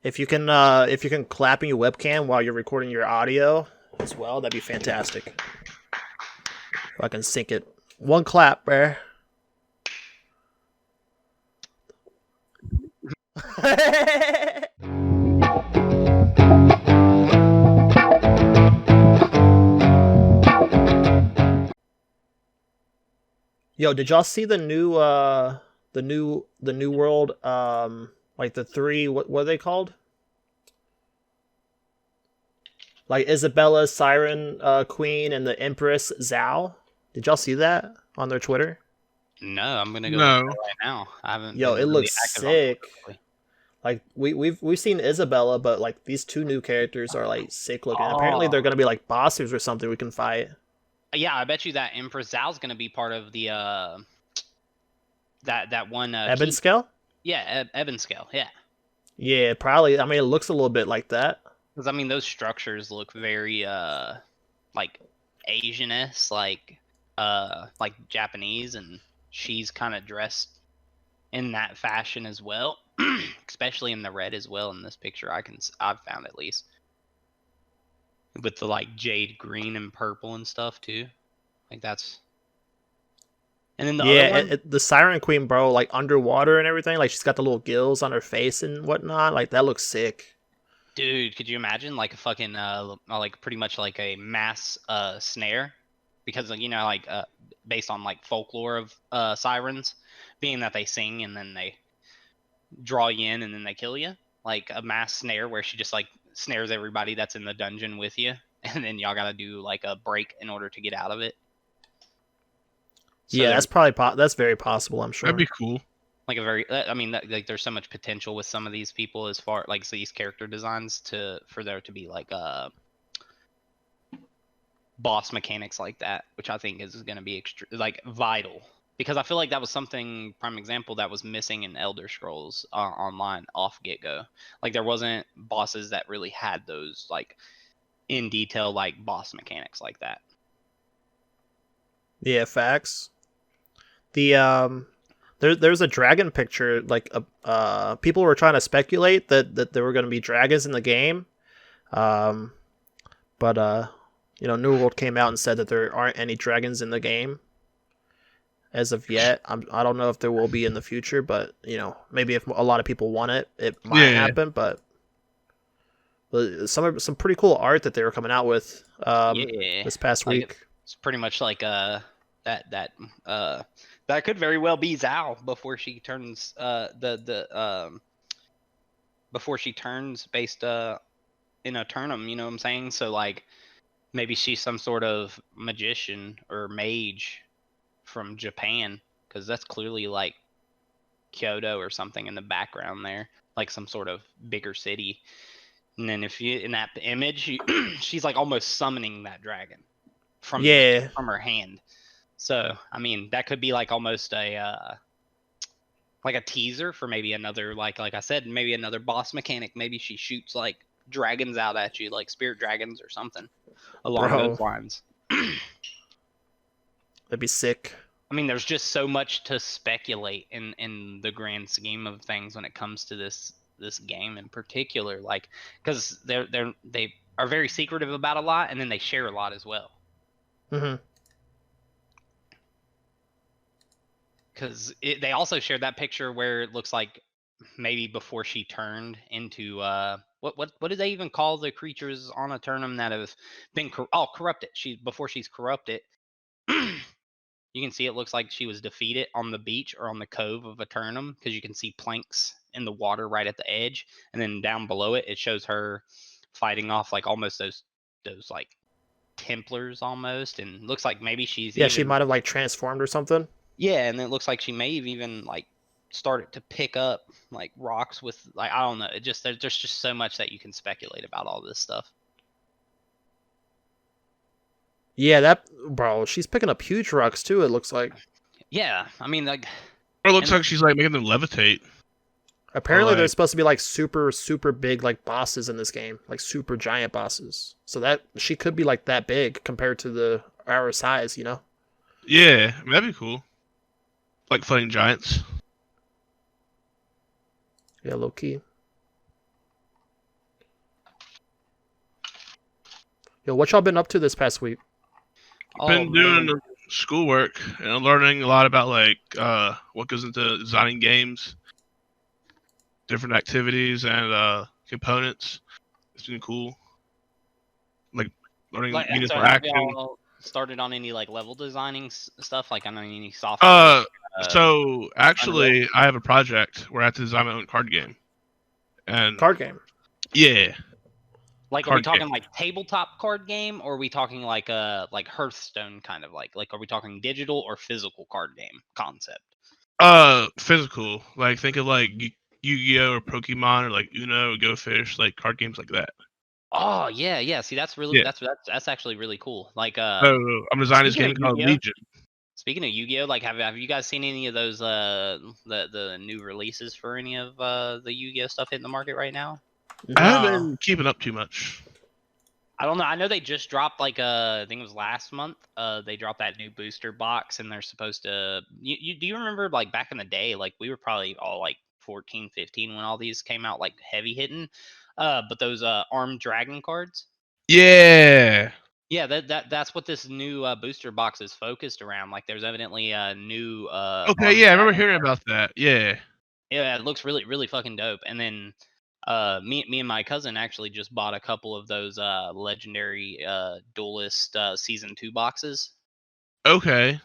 If you can clap in your webcam while you're recording your audio as well, that'd be fantastic. If I can sync it. One clap, bruh. Yo, did y'all see the new world like the three what are they called? Like Isabella, Siren Queen, and the Empress Zhao? Did y'all see that on their Twitter? No, I'm gonna go look at No. it right now. I haven't Yo, been it really looks active on Twitter sick. lately. Like we've seen Isabella, but like these two new characters are like sick looking. Apparently Oh, they're gonna be like bosses or something we can fight. yeah, I bet you that Empress Zhao's gonna be part of the that one Eben key. scale? Yeah, Eben scale. Yeah, Yeah, probably. I mean, it looks a little bit like that. because I mean those structures look very like Asian-esque, like Japanese, and she's kind of dressed in that fashion as well, especially in the red as well in this picture. I've found at least with the like jade green and purple and stuff too. Like that's. And then the other Yeah, one, the Siren Queen, bro, like underwater and everything. Like she's got the little gills on her face and whatnot. Like that looks sick. dude, could you imagine like a fucking like pretty much like a mass snare? Because like, like based on like folklore of sirens, being that they sing and then they draw you in and then they kill you, like a mass snare where she just like snares everybody that's in the dungeon with you, and then y'all gotta do like a break in order to get out of it. So Yeah, there's that's probably that's very possible. I'm That'd sure. be cool. like a very I mean like there's so much potential with some of these people as far like so these character designs to for there to be like boss mechanics like that, which I think is going to be like vital, because I feel like that was something prime example that was missing in Elder Scrolls Online off get go. Like there wasn't bosses that really had those like in detail like boss mechanics like that. Yeah, facts. The there's a dragon picture. Like people were trying to speculate that there were going to be dragons in the game. Um, but New World came out and said that there aren't any dragons in the game as of yet. I don't know if there will be in the future, but maybe if a lot of people want it, it might Yeah. happen. But some pretty cool art that they were coming out with Yeah, this past like week. it's pretty much like that could very well be Zhao before she turns before she turns based in a Turnum, you know what I'm saying? So like maybe she's some sort of magician or mage from Japan, because that's clearly like Kyoto or something in the background there, like some sort of bigger city. And then if you in that image, she's like almost summoning that dragon from Yeah, from her hand. So I mean that could be like almost a like a teaser for maybe another like I said, maybe another boss mechanic. Maybe she shoots like dragons out at you, like spirit dragons or something along bro, those lines. that'd be sick. I mean, there's just so much to speculate in the grand scheme of things when it comes to this game in particular. Like, because they are very secretive about a lot, and then they share a lot as well. Hmm. Because they also shared that picture where it looks like maybe before she turned into what do they even call the creatures on a Turnum that have been corrupted? Before she's corrupted. You can see it looks like she was defeated on the beach or on the cove of Eternum, because you can see planks in the water right at the edge, and then down below it, it shows her fighting off like almost those like Templars almost, and looks like maybe she's Yeah, she even might have like transformed or something. yeah, and it looks like she may have even like started to pick up like rocks with like I don't know. It just there's just so much that you can speculate about all this stuff. Yeah, that bro, she's picking up huge rocks too. It looks like. Yeah, I mean like Or it looks and like she's like making them levitate. Or Apparently, like, there's supposed to be like super big like bosses in this game, like super giant bosses. So that she could be like that big compared to our size. yeah, I mean, that'd be cool. Like fighting giants. Yeah, low key. Yo, what y'all been up to this past week? Oh, Been man. doing schoolwork and learning a lot about like what goes into designing games, different activities and components. It's been cool. Like learning Like, so meaningful have action. y'all started on any like level designing stuff? Like on any software? So Unreal? actually, I have a project where I have to design my own card game, and Card game. yeah, Like, are we card game. talking like tabletop card game, or are we talking like Hearthstone kind of like are we talking digital or physical card game concept? Physical. Like think of like Yu-Gi-Oh or Pokemon or like Uno, Go Fish, like card games like that. Oh yeah, yeah. See, that's really Yeah. that's actually really cool. Like So I'm designing this speaking game of called Yu-Gi-Oh, Legion. speaking of Yu-Gi-Oh, like have you guys seen any of those the new releases for any of the Yu-Gi-Oh stuff hitting the market right now? I haven't Nah. been keeping up too much. I don't know. I know they just dropped like I think it was last month. They dropped that new booster box, and they're supposed to. You do you remember like back in the day? Like we were probably all like 14, 15 when all these came out, like heavy hitting. But those armed dragon cards. Yeah. Yeah, that's what this new booster box is focused around. Like there's evidently a new Okay. armed Yeah, I remember dragon hearing card. about that. Yeah. Yeah, it looks really fucking dope. And then me and my cousin actually just bought a couple of those legendary duelist season 2 boxes. Okay.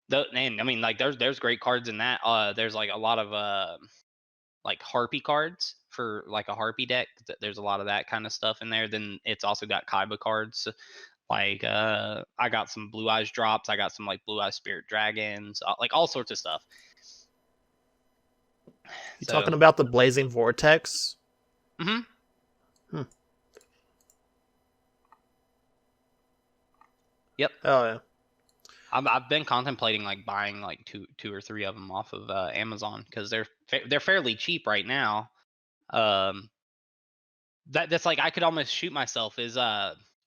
And I mean like there's great cards in that. There's like a lot of like harpy cards for like a harpy deck. There's a lot of that kind of stuff in there. Then it's also got Kaiba cards. Like I got some Blue Eyes drops. I got some like Blue Eyes Spirit Dragons, like all sorts of stuff. You So, talking about the Blazing Vortex? hmm Yep. Oh yeah. I've been contemplating like buying like two or three of them off of Amazon because they're fairly cheap right now. Um, that's like I could almost shoot myself. Is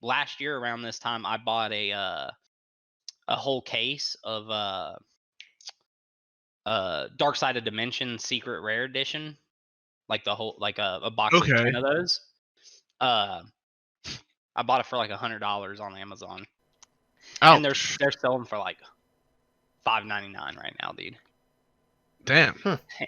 last year around this time I bought a whole case of Dark Side of Dimension Secret Rare Edition, like the whole like a box of Okay. 10 of those. Uh, I bought it for like $100 on Amazon, and Ouch. they're selling for like $5.99 right now, dude. Damn.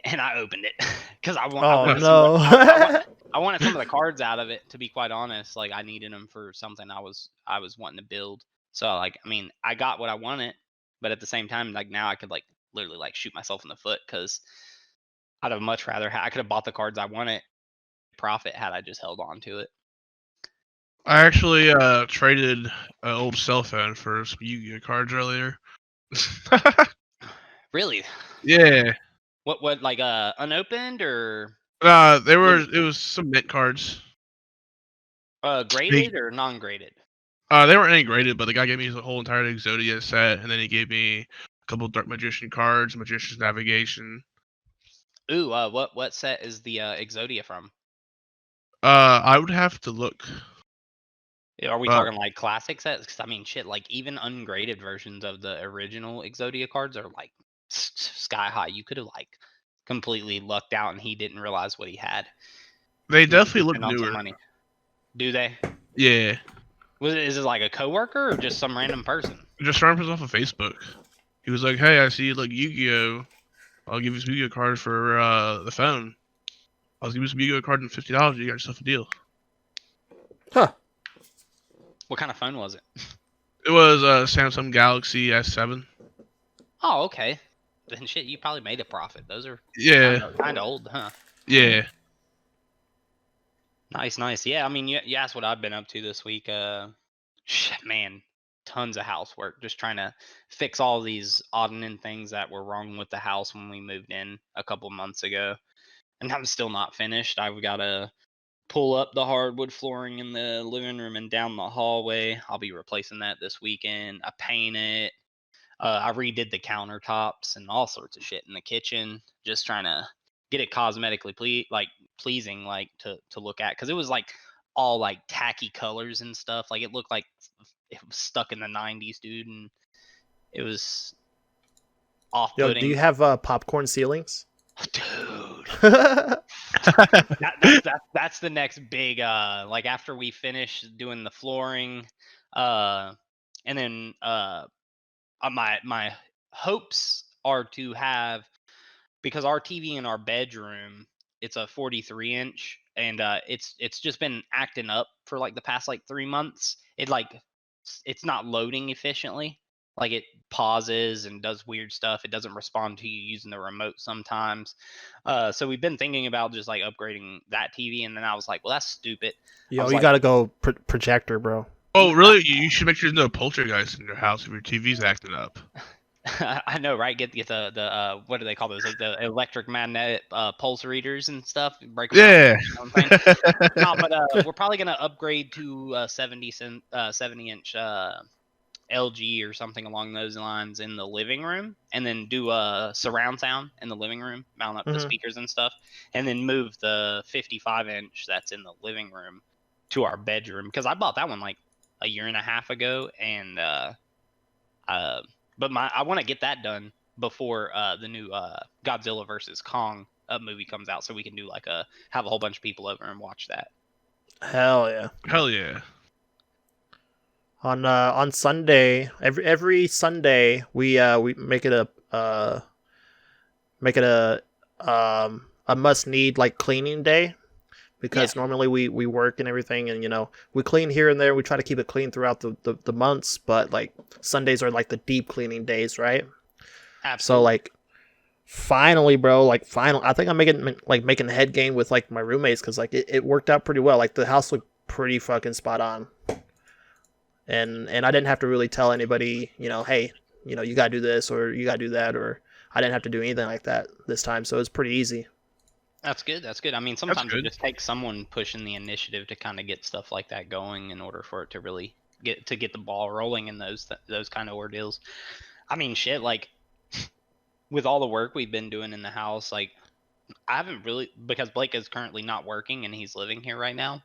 And I opened it because I Oh wanted to see no. I wanted some of the cards out of it. To be quite honest, like I needed them for something I was wanting to build. So like I mean I got what I wanted, but at the same time like now I could like literally like shoot myself in the foot because I'd have much rather I could have bought the cards I wanted profit had I just held on to it. I actually traded an old cell phone for some Yu-Gi-Oh cards earlier. Really? Yeah. What like unopened or It was some mint cards. graded or non-graded? They weren't any graded, but the guy gave me the whole entire Exodia set, and then he gave me a couple of Dark Magician cards, Magician's Navigation. Ooh, what set is the Exodia from? I would have to look. Are we talking like classic sets? Because I mean, shit, like even ungraded versions of the original Exodia cards are like sky high. You could have like completely lucked out, and he didn't realize what he had. They You definitely look spend on some newer. money. Do they? Yeah. Is it like a coworker or just some random person? Just started off of Facebook. He was like, "Hey, I see you like Yu-Gi-Oh. I'll give you some Yu-Gi-Oh cards for the phone. I'll give you some Yu-Gi-Oh cards and $50. You got yourself a deal." Huh. What kind of phone was it? It was a Samsung Galaxy S7. Oh, okay. Then shit, you probably made a profit. Those are Yeah. kind of old, huh? Yeah. Nice. Yeah, I mean, you asked what I've been up to this week. Shit, man, tons of housework. Just trying to fix all these odd and end things that were wrong with the house when we moved in a couple months ago, and I'm still not finished. I've got to pull up the hardwood flooring in the living room and down the hallway. I'll be replacing that this weekend. I paint it. I redid the countertops and all sorts of shit in the kitchen. Just trying to get it cosmetically pleasing, like to look at, because it was like all like tacky colors and stuff. Like it looked like it was stuck in the 90s, dude, and it was Yo, off-putting. do you have popcorn ceilings? Dude, That's the next big like after we finish doing the flooring, and then my hopes are to have, because our TV in our bedroom, it's a 43-inch, and it's just been acting up for like the past like 3 months. It's not loading efficiently. Like it pauses and does weird stuff. It doesn't respond to you using the remote sometimes. So we've been thinking about just like upgrading that TV, and then I was like, well, that's stupid. Yo, you gotta go projector, bro. Oh, really? You should make sure there's no poltergeist in your house if your TV's acting up. I know, right? Get the what do they call those? Like the electromagnetic pulse readers and stuff. Break them out. No, but we're probably gonna upgrade to 70-inch LG or something along those lines in the living room, and then do a surround sound in the living room, mount up the speakers and stuff, and then move the 55-inch that's in the living room to our bedroom, because I bought that one like a year and a half ago, and but I want to get that done before the new Godzilla versus Kong movie comes out, so we can do like have a whole bunch of people over and watch that. Hell yeah! Hell yeah! On Sunday, every Sunday we make it a must need like cleaning day, because normally we work and everything, and we clean here and there. We try to keep it clean throughout the months, but like Sundays are like the deep cleaning days, right? Absolutely. So like finally, bro, I think I'm making head gain with like my roommates, because like it worked out pretty well. Like the house looked pretty fucking spot on. And I didn't have to really tell anybody, hey, you gotta do this or you gotta do that, or I didn't have to do anything like that this time, so it was pretty easy. That's good. I mean, sometimes it just takes someone pushing the initiative to kind of get stuff like that going in order for it to really get the ball rolling in those kind of ordeals. I mean, shit, like with all the work we've been doing in the house, like I haven't really, because Blake is currently not working and he's living here right now.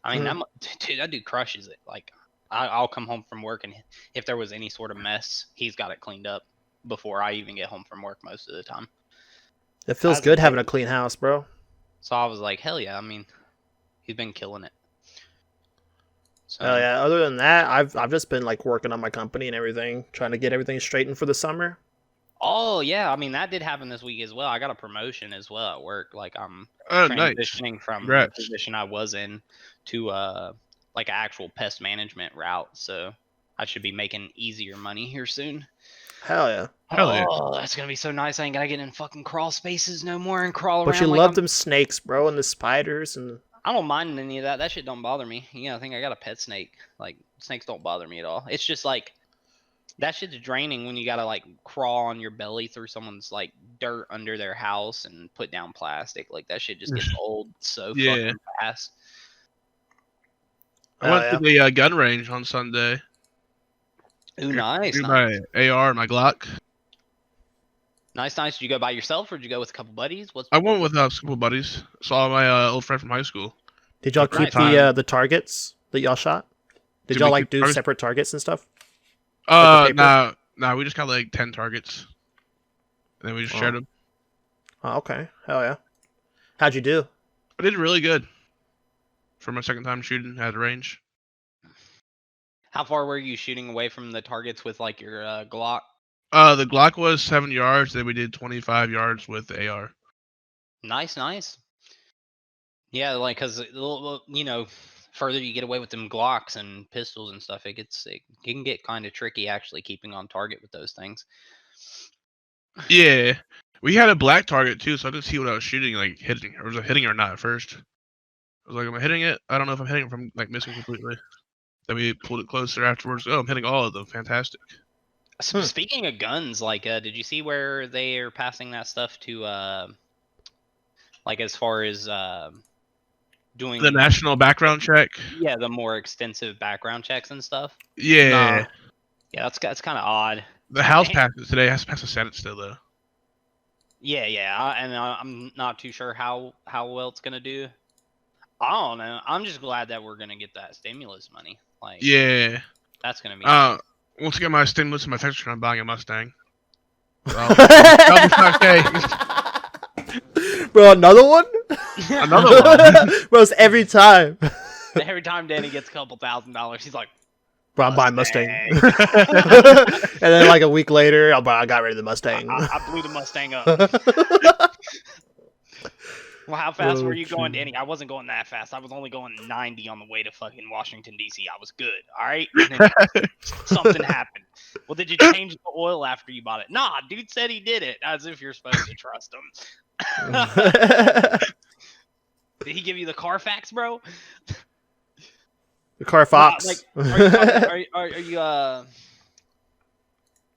I mean, that dude crushes it. Like I'll come home from work, and if there was any sort of mess, he's got it cleaned up before I even get home from work most of the time. It feels good having a clean house, bro. So I was like, hell yeah. I mean, he's been killing it. So, hell yeah. Other than that, I've just been like working on my company and everything, trying to get everything straightened for the summer. Oh yeah, I mean that did happen this week as well. I got a promotion as well at work. Like I'm transitioning from the position I was in to like an actual pest management route. So I should be making easier money here soon. Hell yeah. Oh, that's gonna be so nice. I ain't gotta get in fucking crawl spaces no more and crawl around. But you love them snakes, bro, and the spiders, and I don't mind any of that. That shit don't bother me. I think I got a pet snake. Like snakes don't bother me at all. It's just like that shit's draining when you gotta like crawl on your belly through someone's like dirt under their house and put down plastic. Like that shit just gets old so fucking fast. I went to the gun range on Sunday. Ooh, nice. My AR, my Glock. Nice. Did you go by yourself or did you go with a couple buddies? I went with a couple buddies. Saw my old friend from high school. Did y'all keep the targets that y'all shot? Did y'all like do separate targets and stuff? No, we just got like 10 targets, and then we just shared them. Oh, okay. Hell yeah. How'd you do? I did really good for my second time shooting at range. How far were you shooting away from the targets with like your Glock? The Glock was 7 yards. Then we did 25 yards with the AR. Nice. Yeah, like because further you get away with them Glocks and pistols and stuff, it can get kind of tricky actually keeping on target with those things. Yeah, we had a black target too, so I could see what I was shooting, like hitting, or was I hitting or not at first. I was like, am I hitting it? I don't know if I'm hitting it from like missing completely. Then we pulled it closer afterwards. Oh, I'm hitting all of them. Fantastic. So speaking of guns, like, did you see where they are passing that stuff to, like, as far as doing the national background check? Yeah, the more extensive background checks and stuff. Yeah. Yeah, that's kind of odd. The House passed it today. It has to pass the Senate still, though. Yeah, and I'm not too sure how well it's gonna do. I don't know. I'm just glad that we're gonna get that stimulus money. Like, yeah, that's gonna be. Once I get my stimulus and my tax return, I'm buying a Mustang. That'll be okay. Bro, another one? Another one. Bro, it's every time. Every time Danny gets a couple $1,000s, he's like, Bro, I'm buying Mustang. Mustang. And then like a week later, I got rid of the Mustang. I blew the Mustang up. Well, how fast were you going, Danny? I wasn't going that fast. I was only going 90 on the way to fucking Washington, D.C. I was good, all right? And then something happened. Well, did you change the oil after you bought it? Nah, dude said he did it, as if you're supposed to trust him. Did he give you the Carfax, bro? The Carfax.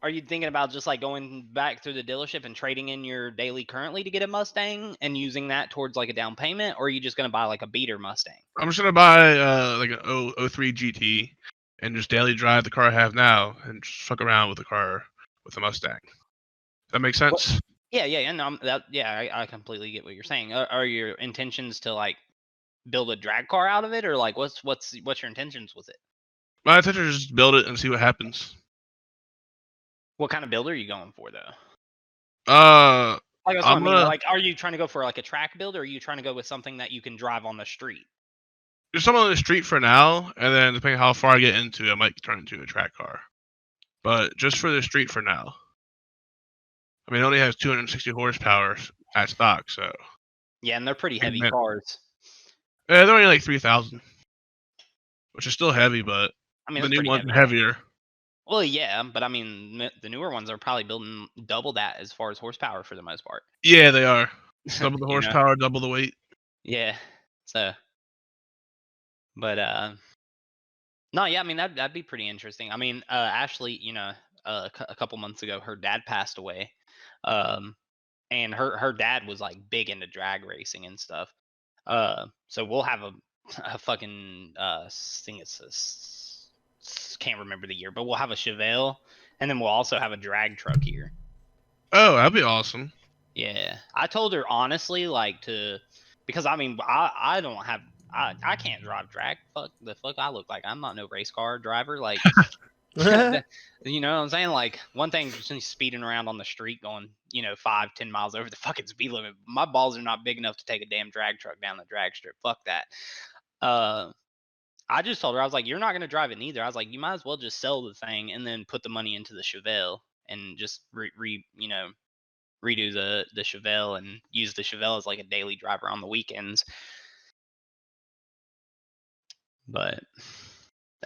Are you thinking about just like going back through the dealership and trading in your daily currently to get a Mustang and using that towards like a down payment, or are you just gonna buy like a beater Mustang? I'm just gonna buy like an 03 GT and just daily drive the car I have now and just fuck around with the car with a Mustang. That makes sense? Yeah. No, I completely get what you're saying. Are your intentions to like build a drag car out of it, or like what's your intentions with it? My intention is just build it and see what happens. What kind of build are you going for though? Like that's what I mean. Like, are you trying to go for like a track build, or are you trying to go with something that you can drive on the street? There's something on the street for now, and then depending on how far I get into it, I might turn it into a track car. But just for the street for now. I mean, it only has 260 horsepower at stock, so. Yeah, and they're pretty heavy cars. Yeah, they're only like 3,000, which is still heavy, but I mean, the new ones are heavier. Well, yeah, but I mean, the newer ones are probably building double that as far as horsepower for the most part. Yeah, they are. Double the horsepower, double the weight. Yeah. So, but no, yeah, I mean that'd be pretty interesting. I mean, Ashley, a couple months ago, her dad passed away, and her dad was like big into drag racing and stuff. So we'll have a fucking thing. Can't remember the year, but we'll have a Chevelle, and then we'll also have a drag truck here. Oh, that'd be awesome. Yeah, I told her honestly, because I mean, I don't have, I can't drive drag. The fuck I look like. I'm not no race car driver. Like, you know what I'm saying? Like, one thing, just speeding around on the street, going 5-10 miles over the fucking speed limit. My balls are not big enough to take a damn drag truck down the drag strip. Fuck that. I just told her, I was like, you're not going to drive it neither. I was like, you might as well just sell the thing and then put the money into the Chevelle and just redo the Chevelle and use the Chevelle as like a daily driver on the weekends. But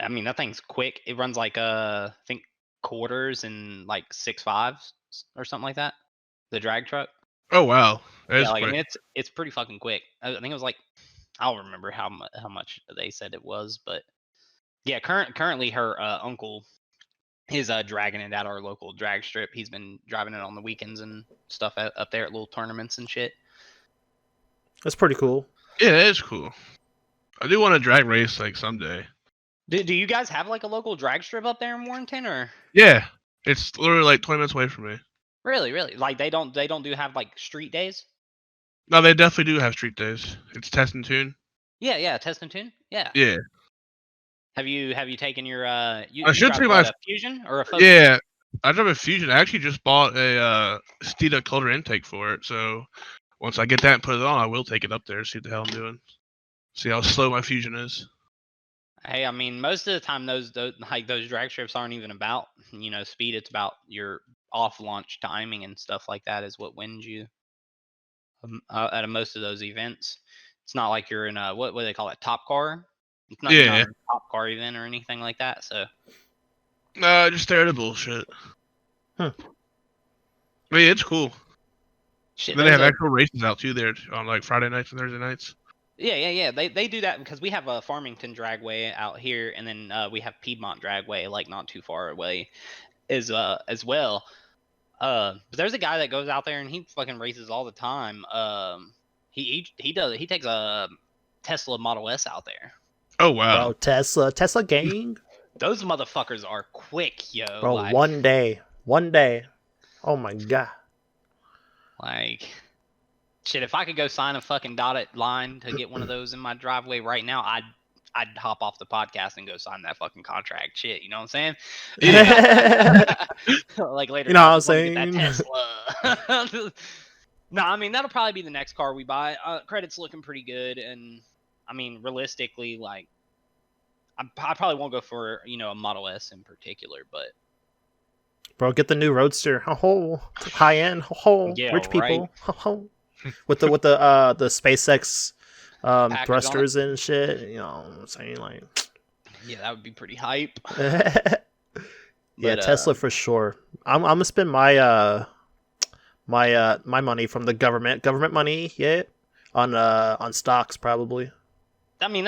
I mean, that thing's quick. It runs like I think quarters and like 6.5s or something like that. The drag truck. Oh wow, yeah, like, I mean, it's pretty fucking quick. I think it was like, I don't remember how much they said it was, but yeah, currently her uncle is dragging it at our local drag strip. He's been driving it on the weekends and stuff up there at little tournaments and shit. That's pretty cool. Yeah, it is cool. I do want to drag race like someday. Do you guys have like a local drag strip up there in Warrenton, or? Yeah, it's literally like 20 minutes away from me. Really? Like they don't have like street days? No, they definitely do have street days. It's test and tune. Yeah, test and tune. Yeah. Yeah. Have you taken your I should take my Fusion or a Focus? Yeah, I drive a Fusion. I actually just bought a Steeda colder intake for it. So once I get that and put it on, I will take it up there and see what the hell I'm doing. See how slow my Fusion is. Hey, I mean, most of the time those drag strips aren't even about speed. It's about your off launch timing and stuff like that is what wins you at most of those events. It's not like you're in a what do they call it, top car? It's not, not a top car event or anything like that. So no, just stare at the bullshit. I mean, it's cool. Shit, then they have actual races out too there on like Friday nights and Thursday nights. Yeah. They do that because we have a Farmington Dragway out here, and then we have Piedmont Dragway, like not too far away, as well. But there's a guy that goes out there and he fucking races all the time. He takes a Tesla Model S out there. Oh wow. Bro, Tesla gang. Those motherfuckers are quick, yo. Bro, like, one day. Oh my god. Like, shit, if I could go sign a fucking dotted line to get one of those in my driveway right now, I'd hop off the podcast and go sign that fucking contract. Shit, you know what I'm saying? Yeah. Like later, you know what I'm saying? Get that Tesla. No, I mean that'll probably be the next car we buy. Credit's looking pretty good, and I mean realistically, like I probably won't go for a Model S in particular, but Bro, get the new Roadster. Oh, high end. Oh, yeah, rich right. people. Oh, with the SpaceX Package on it. thrusters and shit. You know what I'm saying? Like, Yeah, that would be pretty hype. yeah, But, Tesla for sure. I'm gonna spend my my money from the government money, yeah, on stocks probably. I mean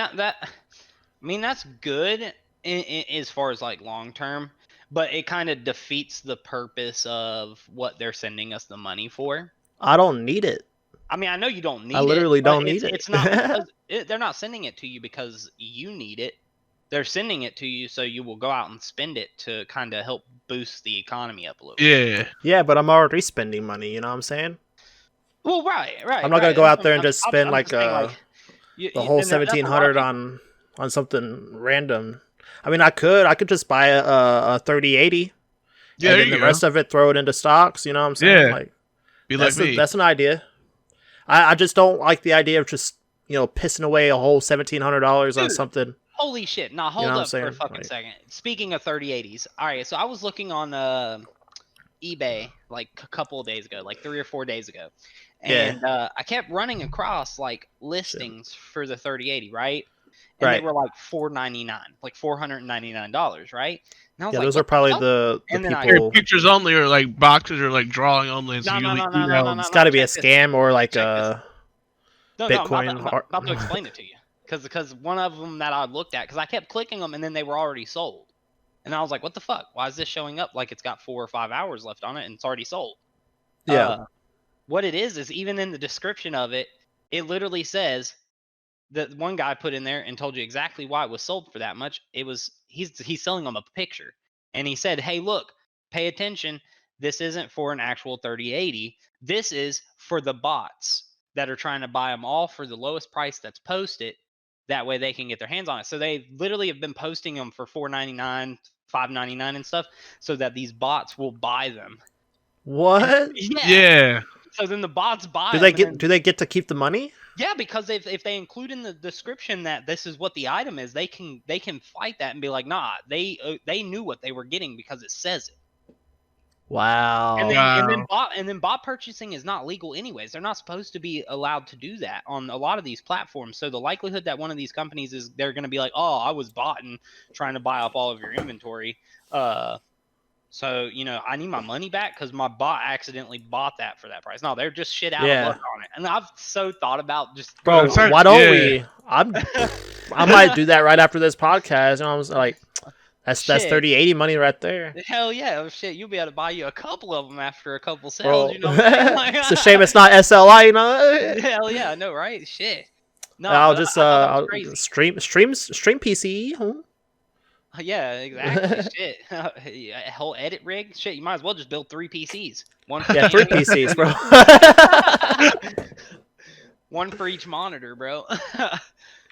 that's good as far as like long term, but it kind of defeats the purpose of what they're sending us the money for. I don't need it. I mean, I know you don't need I literally it, but don't need it. it's not because they're not sending it to you because you need it. They're sending it to you so you will go out and spend it to kind of help boost the economy up a little bit. Yeah. Yeah, but I'm already spending money. You know what I'm saying? Well, right. I'm not gonna go out there and just spend I'm like just saying, the whole and that's a lot of 1700 on something random. I mean, I could just buy a 3080, Yeah, and there then you the go. rest of it throw it into stocks. You know what I'm saying? Yeah. Like Be like me. that's an idea. I just don't like the idea of just pissing away a whole $1,700 on Dude. something. Holy shit. Now, hold You know what I'm up for a saying? fucking Like- second. Speaking of 3080s, all right, so I was looking on eBay like a couple of days ago, like 3 or 4 days ago. Yeah. And I kept running across like listings for the 3080, right? And Right. they were like $499, like $499, right? And I was Yeah, like, those what are probably fuck? the And then I- people. Pictures only, or like boxes, or like drawing only. And so No, you no, leak no, no, no, emails. no, no. It's got to be a check this. scam or like Check this. No, Bitcoin. I'm about to explain it to you. Because one of them that I looked at, because I kept clicking them and then they were already sold. And I was like, what the fuck? Why is this showing up like it's got 4 or 5 hours left on it and it's already sold? Yeah. What it is even in the description of it, it literally says that one guy put in there and told you exactly why it was sold for that much. It was he's selling them a picture. And he said, hey, look, pay attention. This isn't for an actual 3080. This is for the bots that are trying to buy them all for the lowest price that's posted. That way they can get their hands on it. So they literally have been posting them for $4.99, $5.99 and stuff, so that these bots will buy them. What? Yeah. So then the bots buy. Do they get to keep the money? Yeah, because if they include in the description that this is what the item is, they can fight that and be like, nah, they knew what they were getting because it says it. Wow. And then bot purchasing is not legal anyways. They're not supposed to be allowed to do that on a lot of these platforms. So the likelihood that one of these companies is they're going to be like, oh, I was botting trying to buy up all of your inventory. So I need my money back because my bot accidentally bought that for that price. No, they're just shit out of luck on it. And I've so thought about just Bro, Bro, why don't yeah. we? I might do that right after this podcast. I was like, that's Shit. 3080 money right there. Hell yeah, oh, shit, you'll be able to buy you a couple of them after a couple Bro, sales. You know what I'm saying? Like, it's a shame it's not SLI. You know. Hell yeah, I know, right? Shit. No, I'll but just I thought that I'll was crazy. stream PC. Huh? Yeah, exactly. Shit. A whole edit rig. Shit, you might as well just build 3 PCs. One for Yeah, 3 gaming. PCs, bro. One for each monitor, bro.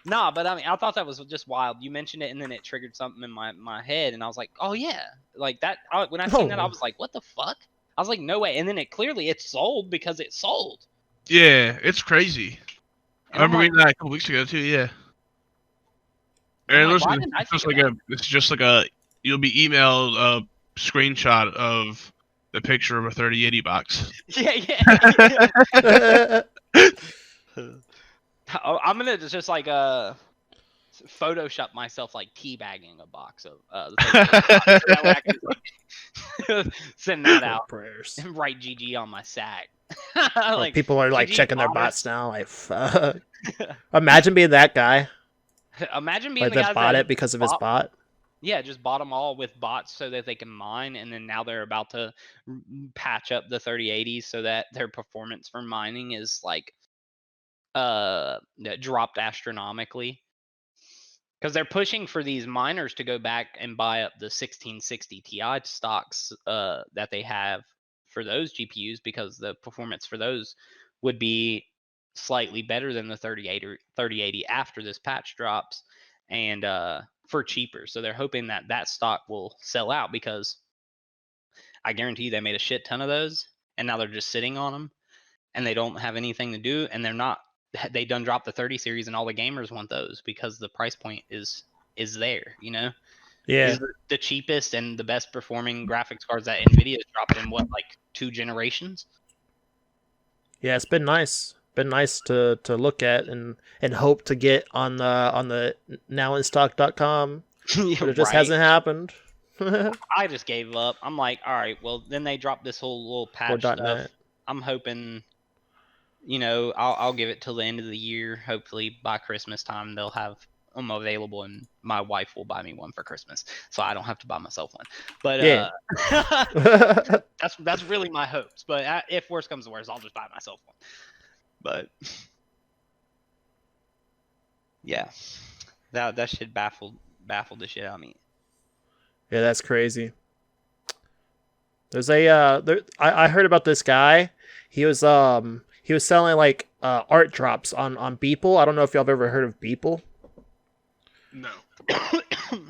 Nah, but I mean, I thought that was just wild. You mentioned it, and then it triggered something in my head, and I was like, oh yeah, like that. When I seen that, I was like, what the fuck? I was like, no way. And then it's sold because it sold. Yeah, it's crazy. And I I'm remember like, reading that a couple weeks ago too. Yeah. I'm And like, listen, why didn't I it's just think like of it's just like a you'll be emailed a screenshot of the picture of a 3080 box. Yeah. I'm gonna just like Photoshop myself like teabagging a box of the that way I can just, like, send that out Prayers. and write GG on my sack. Like, Like people are like GG checking their botters. bots now. Like, fuck. Imagine being that guy. Imagine being Like the guy that bought that it because of his bot. Yeah, just bought them all with bots so that they can mine, and then now they're about to patch up the 3080s so that their performance for mining is like dropped astronomically. Because they're pushing for these miners to go back and buy up the 1660 Ti stocks that they have for those GPUs, because the performance for those would be slightly better than the 3080 after this patch drops, and for cheaper. So they're hoping that stock will sell out, because I guarantee you they made a shit ton of those, and now they're just sitting on them. and they don't have anything to do, and they done dropped the 30 series, and all the gamers want those because the price point is there, you know. Yeah. These are the cheapest and the best performing graphics cards that Nvidia has dropped in what, like 2 generations. Yeah, it's been nice. Been nice to look at and hope to get on the nowinstock.com, but it just hasn't happened. I just gave up. I'm like, all right, well, then they dropped this whole little patch stuff. .net. I'm hoping, you know, I'll give it till the end of the year. Hopefully by Christmas time they'll have them available, and my wife will buy me one for Christmas, so I don't have to buy myself one. But Yeah. that's really my hopes. But if worse comes to worse, I'll just buy myself one. But yeah, that shit baffled the shit out of me. Yeah, that's crazy. There's I heard about this guy. He was selling like art drops on Beeple. I don't know if y'all have ever heard of Beeple. No.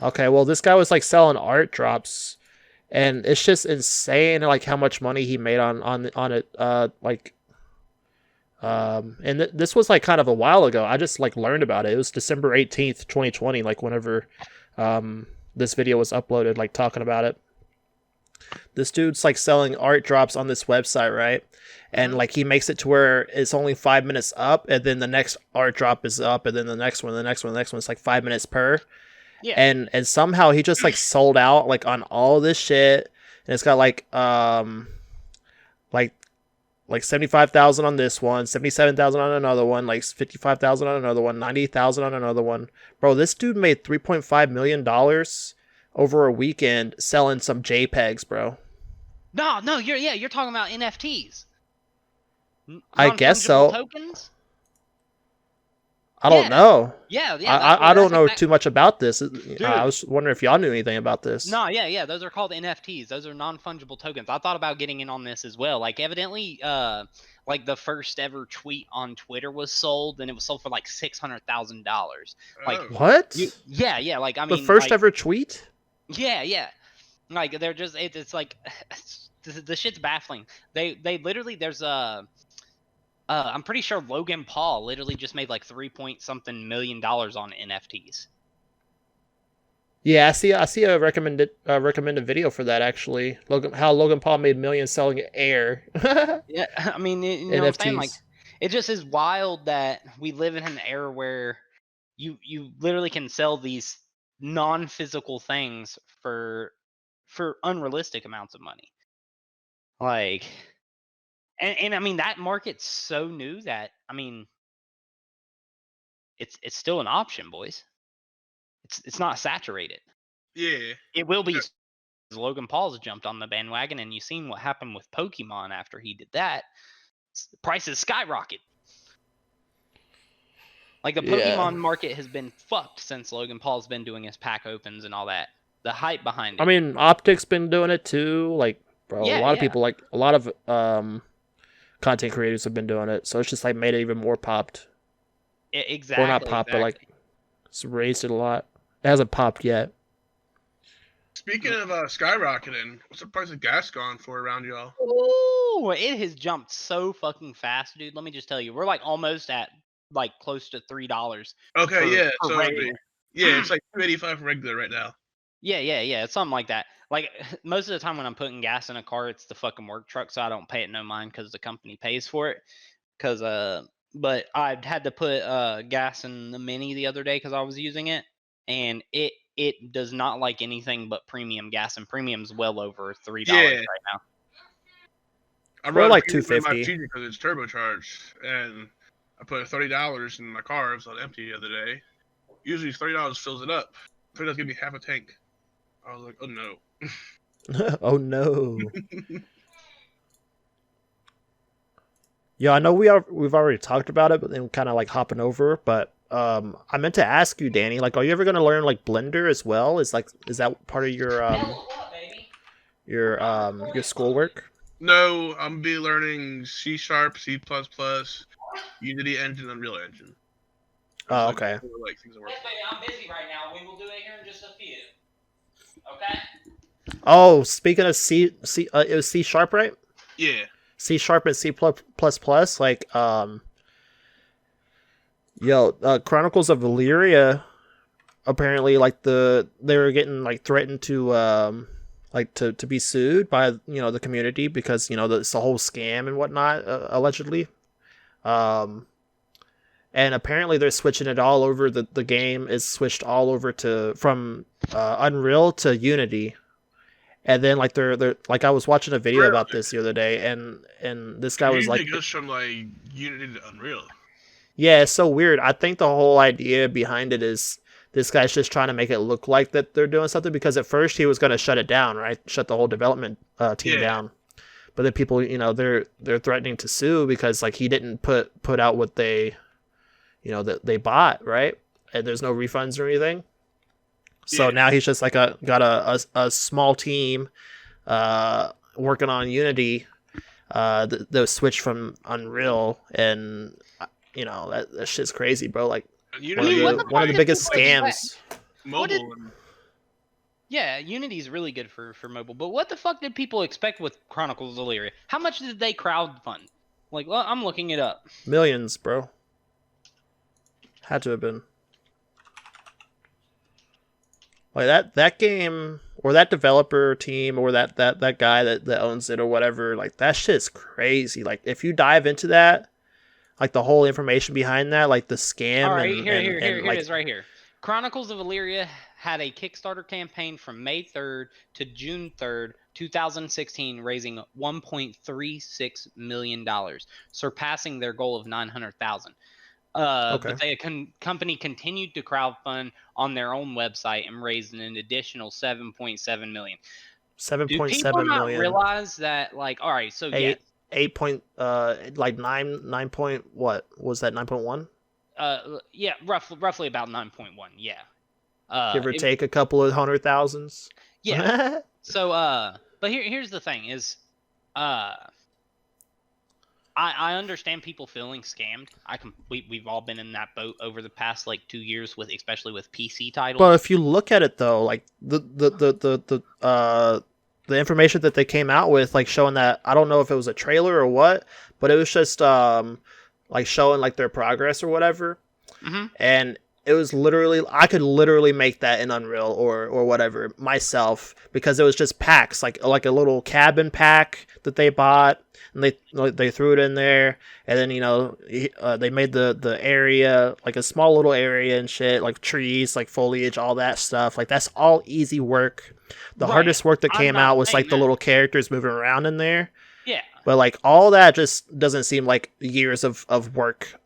Okay, well this guy was like selling art drops, and it's just insane like how much money he made on it. And this was like kind of a while ago. I just like learned about it. It was December 18th, 2020, like whenever this video was uploaded, like talking about it. This dude's like selling art drops on this website, right? And like he makes it to where it's only 5 minutes up, and then the next art drop is up, and then the next one. It's like 5 minutes per. Yeah. And somehow he just like sold out like on all this shit, and it's got like 75,000 on this one, 77,000 on another one, like 55,000 on another one, 90,000 on another one. Bro, this dude made $3.5 million over a weekend selling some JPEGs, bro. No, you're talking about NFTs. I guess so. Tokens? I don't know. Yeah. I don't know too much about this. I was wondering if y'all knew anything about this. No, yeah. Those are called NFTs. Those are non-fungible tokens. I thought about getting in on this as well. Like, evidently, like the first ever tweet on Twitter was sold, and it was sold for like $600,000. Like, what? Yeah. Like, I mean, the first ever tweet. Yeah. Like, they're just it's like the shit's baffling. They literally there's I'm pretty sure Logan Paul literally just made like $3 million on NFTs. Yeah, I see a recommended video for that actually. How Logan Paul made millions selling air. Yeah, I mean, you know what I'm saying? Like, it just is wild that we live in an era where you literally can sell these non-physical things for unrealistic amounts of money. Like, and I mean, that market's so new that, I mean, it's still an option, boys. It's not saturated. Yeah. It will be. Logan Paul's jumped on the bandwagon, and you've seen what happened with Pokemon after he did that. The prices skyrocket. Like, the Pokemon market has been fucked since Logan Paul's been doing his pack opens and all that. The hype behind it. I mean, Optic's been doing it too. Like, bro, a lot of people, like a lot of content creators have been doing it. So it's just like made it even more popped. Exactly. Or not popped, but like it's raised it a lot. It hasn't popped yet. Speaking of skyrocketing, what's the price of gas gone for around y'all? Ooh, it has jumped so fucking fast, dude. Let me just tell you, we're like almost at like close to $3. Okay, yeah. So it's like $2.85 for regular right now. Yeah. It's something like that. Like, most of the time when I'm putting gas in a car, it's the fucking work truck, so I don't pay it no mind because the company pays for it. But I had to put gas in the Mini the other day because I was using it, and it does not like anything but premium gas, and premium's well over $3 right now. I run like $2.50 because it's turbocharged, and I put $30 in my car. It was on empty the other day. Usually $30 fills it up. $30 give me half a tank. I was like, oh no. Oh no. Yeah, I know we've already talked about it, but then kind of like hopping over. But I meant to ask you, Danny, like, are you ever gonna learn like Blender as well? Is that part of your schoolwork? No, I'm gonna be learning C#, C++, Unity Engine, Unreal Engine. Oh, okay. Like, things yes, baby, I'm busy right now. We will do it here in just a few. Okay. Oh, speaking of C, it was C#, right? Yeah. C# and C++, like Chronicles of Valyria, apparently like they were getting like threatened to like to be sued by the community because it's a whole scam and whatnot, allegedly. And apparently they're switching it all over. The game is switched all over from Unreal to Unity. And then like they're like, I was watching a video about this the other day, and this guy was like, it goes from like Unity to Unreal. yeah, it's so weird. I think the whole idea behind it is this guy's just trying to make it look like that they're doing something, because at first he was going to shut it down, right? Shut the whole development team down. But then people, they're threatening to sue because like he didn't put out what they that they bought, right? And there's no refunds or anything. So now he's just like got a small team working on Unity, the switch from Unreal, and that shit's crazy, bro. Like one of the biggest scams. Mobile. Yeah, Unity's really good for mobile. But what the fuck did people expect with Chronicles of Valyria? How much did they crowdfund? Like, well, I'm looking it up. Millions, bro. Had to have been. Like that game, or that developer team, or that guy that owns it or whatever, like that shit's crazy. Like if you dive into that, like the whole information behind that, like the scam. All right, here it is right here. Chronicles of Valyria had a Kickstarter campaign from May 3rd to June 3rd, 2016, raising $1.36 million, surpassing their goal of $900,000. But the company continued to crowdfund on their own website and raised an additional $7.7 million. $7.7 million. Do people not realize that? Like, all right, so yeah, 9 point, what was that, 9.1? Yeah, roughly about 9.1. Yeah, give or take a couple of hundred thousands. Yeah. So, but here's the thing: is, I understand people feeling scammed. We've all been in that boat over the past like 2 years, especially with PC titles. But if you look at it though, like the information that they came out with, like showing that, I don't know if it was a trailer or what, but it was just like showing like their progress or whatever. Mm-hmm. And it was literally, I could literally make that in Unreal or whatever myself, because it was just packs, like a little cabin pack that they bought, and they threw it in there, and then they made the area like a small little area and shit, like trees, like foliage, all that stuff. Like that's all easy work. The hardest work that came out was like the little characters moving around in there. Yeah. But like all that just doesn't seem like years of work.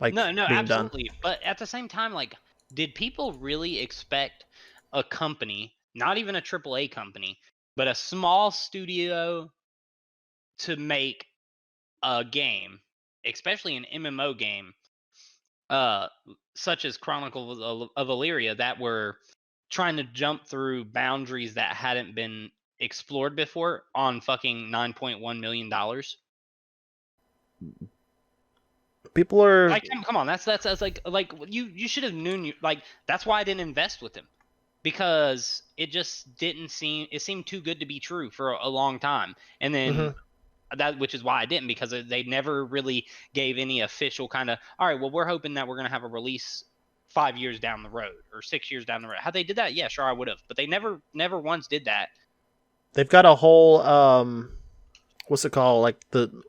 Like no, being absolutely. done. But at the same time, like, did people really expect a company, not even a AAA company, but a small studio, to make a game, especially an MMO game, such as Chronicles of Valyria, that were trying to jump through boundaries that hadn't been explored before on fucking $9.1 million? People are like, come on, that's like you should have known. Like, that's why I didn't invest with him, because it just didn't seem, it seemed too good to be true for a long time. And then which is why I didn't, because they never really gave any official kind of, all right, well, we're hoping that we're going to have a release 5 years down the road or 6 years down the road. How they did that? Yeah, sure, I would have, but they never once did that. They've got a whole what's it called, like the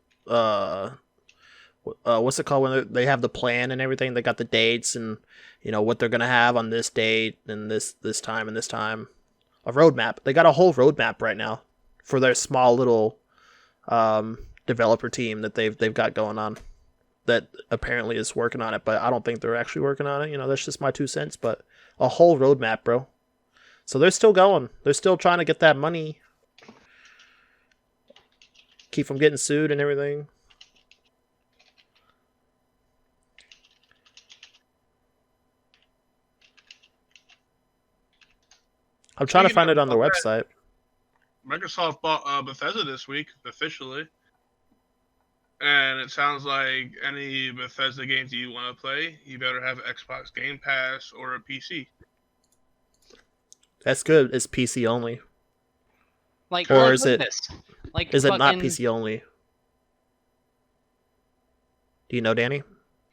what's it called when they have the plan and everything? They got the dates and what they're gonna have on this date and this time and this time. A roadmap. They got a whole roadmap right now for their small little developer team that they've got going on, that apparently is working on it, but I don't think they're actually working on it. That's just my 2 cents, but a whole roadmap, bro. So they're still going. They're still trying to get that money, keep from getting sued and everything. I'm trying to find it on their website. Microsoft bought Bethesda this week, officially. And it sounds like any Bethesda games you want to play, you better have Xbox Game Pass or a PC. That's good. It's PC only. Like, or is look it? at this. Like, is it not PC only? Do you know, Danny?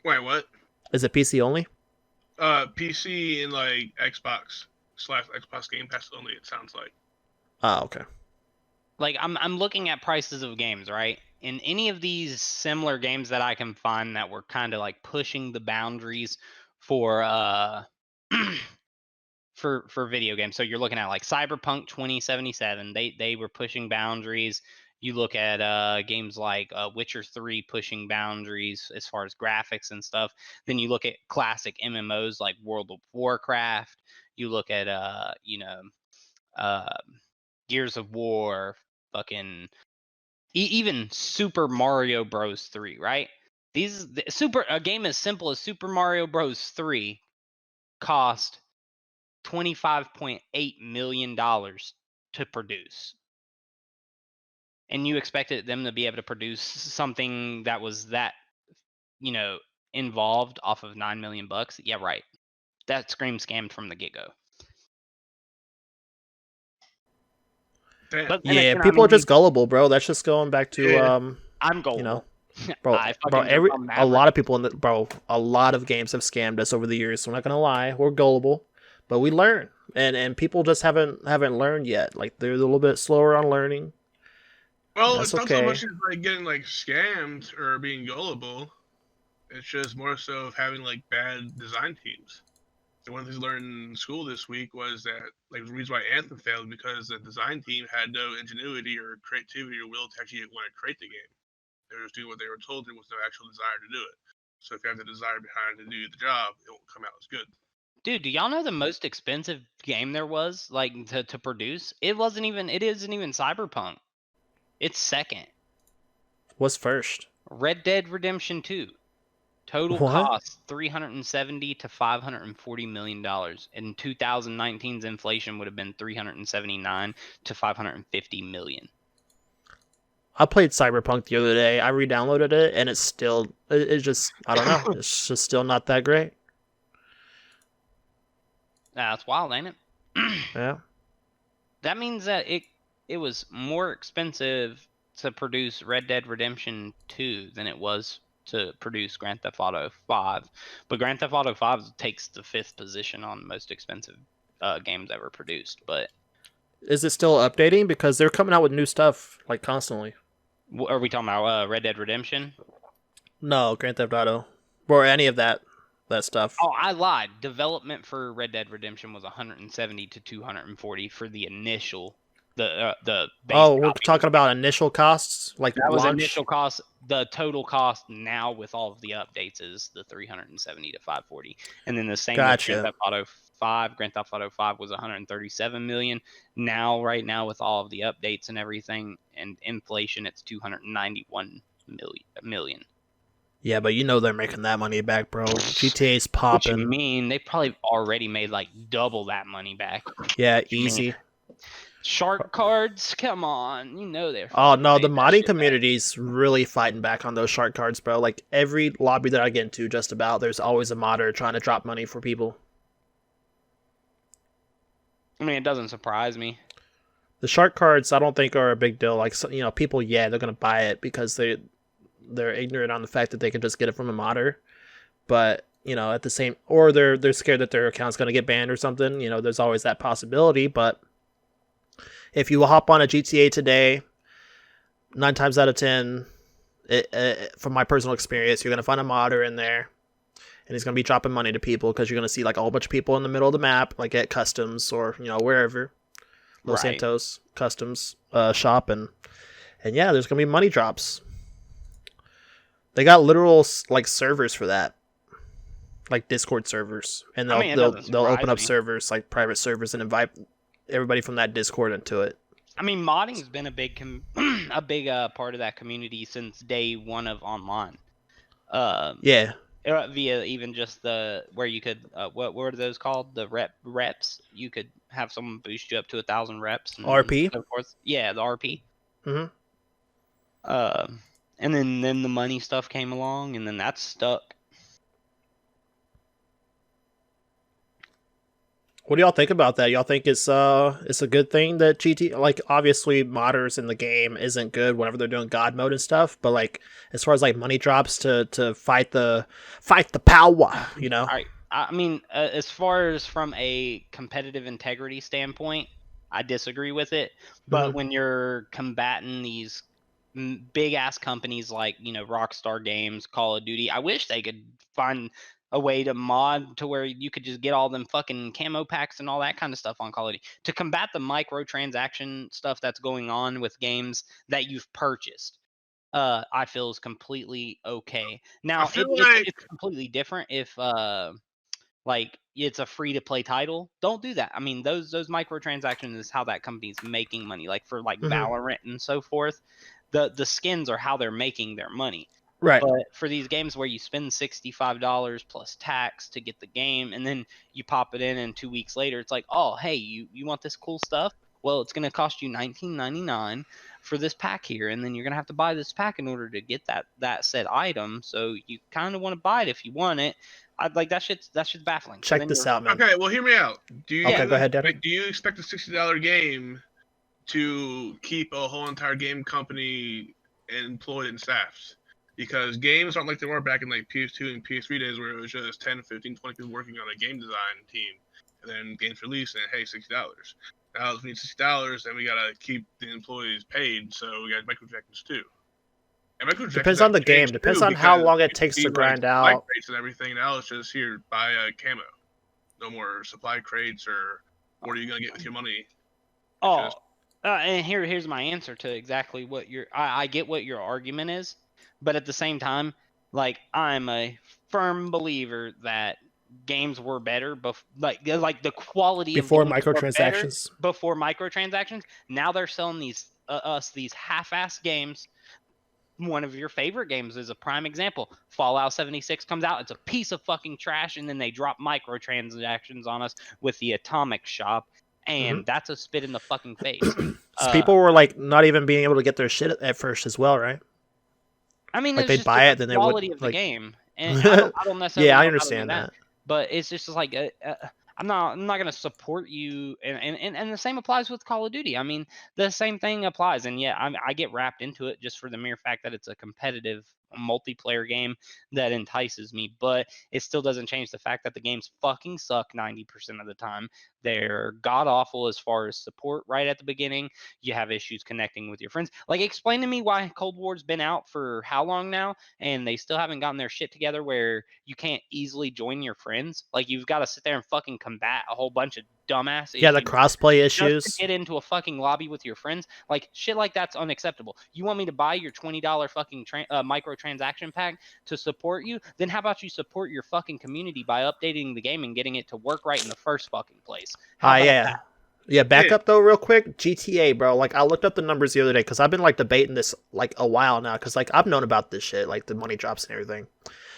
Wait, what? Is it PC only? PC and like Xbox Game Pass only. It sounds like. Oh, okay. Like I'm looking at prices of games, right? In any of these similar games that I can find that were kind of like pushing the boundaries for for video games. So you're looking at like Cyberpunk 2077. They were pushing boundaries. You look at games like Witcher 3 pushing boundaries as far as graphics and stuff. Then you look at classic MMOs like World of Warcraft. You look at uh, Gears of War, fucking even Super Mario Bros. 3, right? A game as simple as Super Mario Bros. 3 cost $25.8 million to produce. And you expected them to be able to produce something that was that, involved off of $9 million bucks? Yeah, right. That screams scammed from the get-go. Damn. But then Yeah, again, people are just gullible, bro. That's just going back to Yeah. I'm gullible. you know, bro, I bro. fucking just I'm A lot average. of people a lot of games have scammed us over the years. So I'm not gonna lie, we're gullible, but we learn, and people just haven't learned yet. Like they're a little bit slower on learning. Well, That's it's not so okay. much as like getting like scammed or being gullible. It's just more so of having like bad design teams. The one thing I learned in school this week was that like the reason why Anthem failed because the design team had no ingenuity or creativity or will to actually want to create the game. They were just doing what they were told. There was no actual desire to do it. So if you have the desire behind to do the job, it won't come out as good. Dude, do y'all know the most expensive game there was like to produce? It isn't even Cyberpunk. It's second. What's first? Red Dead Redemption 2. Total What? cost $370 to $540 million. In 2019's inflation would have been 379 to 550 million. I played Cyberpunk the other day. I re-downloaded it, and it's just I don't know. It's just still not that great. That's wild, ain't it? Yeah. That means that it was more expensive to produce Red Dead Redemption 2 than it was to produce Grand Theft Auto 5. But Grand Theft Auto 5 takes the 5th position on most expensive games ever produced. But Is it still updating? Because they're coming out with new stuff like constantly. are we talking about Red Dead Redemption? No, Grand Theft Auto or any of that stuff. Oh, I lied. Development for Red Dead Redemption was 170 to 240 for the initial the base Oh, we're copy. talking about initial costs, like That was launch. initial cost. The total cost now with all of the updates is the 370 to 540. And then the same with Gotcha. Grand Theft Auto 5. Grand Theft Auto 5 was 137 million. Now, right now, with all of the updates and everything and inflation, it's 291 million. Yeah, but you know they're making that money back, bro. GTA's What you popping. mean? They probably already made like double that money back. Yeah, What you mean? easy. Shark cards, come on, you know they're. Oh no, the fucking made that modding shit back. community's really fighting back on those shark cards, bro. Like every lobby that I get into, just about there's always a modder trying to drop money for people. I mean, it doesn't surprise me. The shark cards, I don't think are a big deal. Like people, yeah, they're gonna buy it because they're ignorant on the fact that they can just get it from a modder. But at the same, or they're scared that their account's gonna get banned or something. There's always that possibility. But if you hop on a GTA today, 9 times out of 10, from my personal experience, you're gonna find a modder in there, and he's gonna be dropping money to people because you're gonna see like a whole bunch of people in the middle of the map, like at Customs or wherever, Los Right. Santos Customs shop, and yeah, there's gonna be money drops. They got literal like servers for that, like Discord servers, and I mean, it they'll doesn't open surprise up me. servers like private servers and invite everybody from that Discord into it. I mean, modding's been a big part of that community since day one of online. Yeah, Via even just where you could what were those called, the reps? You could have someone boost you up to 1,000 reps. And RP. so forth. Yeah, the RP. Mhm. And then the money stuff came along, and then that's stuck. What do y'all think about that? Y'all think it's a good thing that GT, like, obviously modders in the game isn't good whenever they're doing God mode and stuff, but like as far as like money drops to fight the power, you know? I mean, as far as from a competitive integrity standpoint, I disagree with it. But when you're combating these big ass companies like, Rockstar Games, Call of Duty, I wish they could find a way to mod to where you could just get all them fucking camo packs and all that kind of stuff on Call of Duty to combat the microtransaction stuff that's going on with games that you've purchased. I feel is completely okay. Now, I feel like it's completely different if like it's a free to play title. Don't do that. I mean, those microtransactions is how that company's making money. Like for like Valorant and so forth, the skins are how they're making their money. Right. But for these games where you spend $65 plus tax to get the game, and then you pop it in, and 2 weeks later it's like, oh hey, you want this cool stuff? Well, it's gonna cost you $19.99 for this pack here, and then you're gonna have to buy this pack in order to get that said item. So you kind of want to buy it if you want it. I'd like that shit's baffling. Check this out, man. Okay, well, hear me out. Do you go ahead, Devin. Do you expect a $60 game to keep a whole entire game company employed and staffed? Because games aren't like they were back in like PS2 and PS3 days where it was just 10, 15, 20 people working on a game design team, and then games released and hey, $60. Now if we need $60, then we gotta keep the employees paid, so we got microtransactions too. And microtransactions depends on the game. Depends on how long it takes to grind out. Crates and everything. Now it's just here, buy a camo. No more supply crates or what are you gonna get with your money? And here's my answer to exactly what I get what your argument is, but at the same time, like I'm a firm believer that games were better like the quality before of microtransactions. Before microtransactions. Now they're selling these half-ass games. One of your favorite games is a prime example. Fallout 76 comes out, it's a piece of fucking trash, and then they drop microtransactions on us with the Atomic Shop, and that's a spit in the fucking face. So people were like not even being able to get their shit at first as well, right? I mean, like they'd buy it, then they would quality of the like game, and I don't necessarily. Yeah, I understand that, but it's just like I'm not going to support you, and the same applies with Call of Duty. I mean, the same thing applies, and yeah, I get wrapped into it just for the mere fact that it's a competitive multiplayer game that entices me, but it still doesn't change the fact that the games fucking suck 90% of the time. They're god awful as far as support right at the beginning. You have issues connecting with your friends. Like, explain to me why Cold War's been out for how long now, and they still haven't gotten their shit together where you can't easily join your friends. Like, you've got to sit there and fucking combat a whole bunch of dumbass issues. Yeah, the crossplay issues. Just to get into a fucking lobby with your friends. Like, shit like that's unacceptable. You want me to buy your $20 fucking microtransaction pack to support you? Then how about you support your fucking community by updating the game and getting it to work right in the first fucking place? Yeah, back up though real quick. GTA, bro. Like, I looked up the numbers the other day because I've been like debating this like a while now because like I've known about this shit, like the money drops and everything.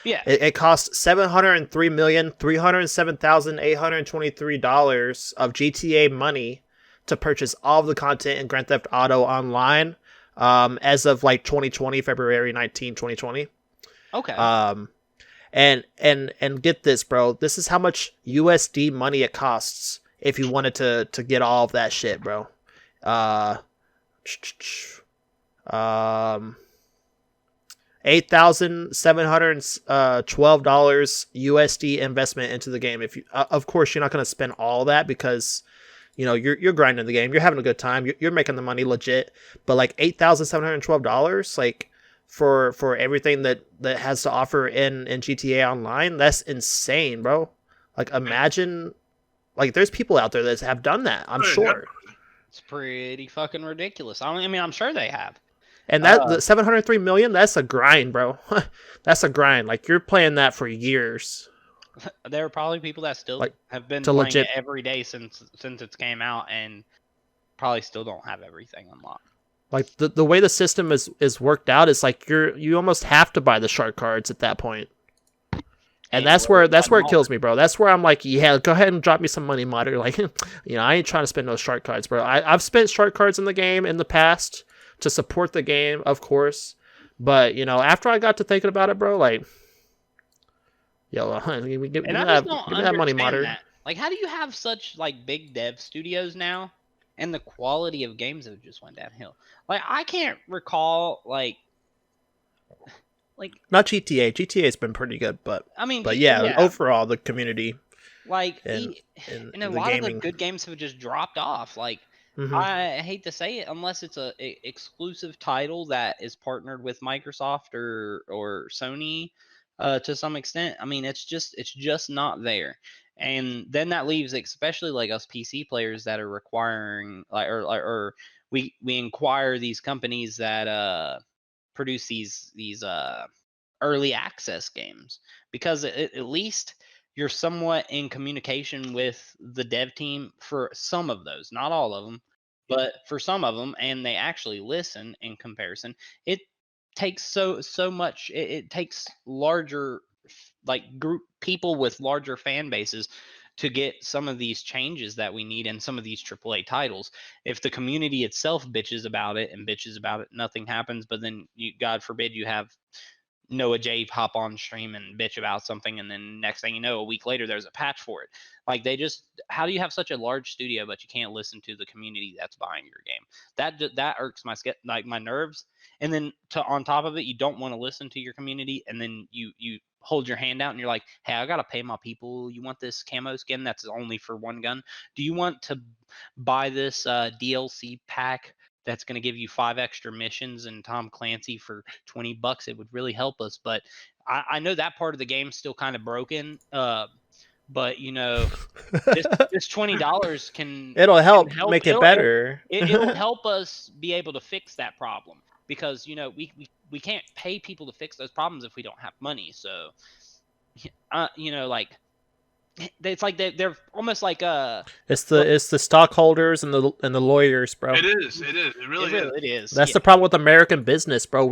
Yeah, it cost $703,307,823 of GTA money to purchase all of the content in Grand Theft Auto Online, as of like 2020, February 19, 2020. Okay. And get this, bro. This is how much USD money it costs if you wanted to get all of that shit, bro. $8,712 USD investment into the game. If you, of course, you're not going to spend all that because, you know, you're grinding the game, you're having a good time, you're making the money legit. But like $8,712, like for everything that has to offer in GTA Online, that's insane, bro. Like, imagine, like, there's people out there that have done that. I'm sure it's pretty fucking ridiculous. I mean, I'm sure they have. And that the 703 million, that's a grind, bro. That's a grind. Like, you're playing that for years. There are probably people that still like, have been playing it every day since it came out, and probably still don't have everything unlocked. Like, the way the system is worked out is like you almost have to buy the shark cards at that point. And that's where it kills me, bro. That's where I'm like, yeah, go ahead and drop me some money, modder. Like, you know, I ain't trying to spend those shark cards, bro. I've spent shark cards in the game in the past to support the game, of course. But, you know, after I got to thinking about it, bro, like, yo, give me that money, modder. Like, how do you have such like big dev studios now, and the quality of games have just went downhill? Like, I can't recall like Not GTA. GTA's been pretty good, but I mean, yeah, yeah, overall the community like and and a the lot of the gaming. good games have just dropped off. Like, Hmm. I hate to say it, unless it's a exclusive title that is partnered with Microsoft or Sony, to some extent. I mean, it's just not there. And then that leaves, especially like us PC players that are requiring or we inquire these companies that produce these early access games, because at least you're somewhat in communication with the dev team for some of those, not all of them, but for some of them, and they actually listen. In comparison, it takes so much. It takes larger, like, group people with larger fan bases to get some of these changes that we need in some of these AAA titles. If the community itself bitches about it and bitches about it, nothing happens. But then, God forbid, you have Noah J hop on stream and bitch about something, and then next thing you know, a week later, there's a patch for it. Like, how do you have such a large studio but you can't listen to the community that's buying your game? That irks my nerves. And then, on top of it, you don't want to listen to your community, and then you hold your hand out and you're like, hey, I gotta pay my people. You want this camo skin that's only for one gun? Do you want to buy this DLC pack that's going to give you 5 extra missions and Tom Clancy for $20? It would really help us. But I know that part of the game's still kind of broken. But this $20 It'll can help help. make it better. It'll help us be able to fix that problem, because we can't pay people to fix those problems if we don't have money. So like, it's like they're almost like It's the stockholders and the lawyers, bro. It is. It really is. it is. That's the problem with American business, bro.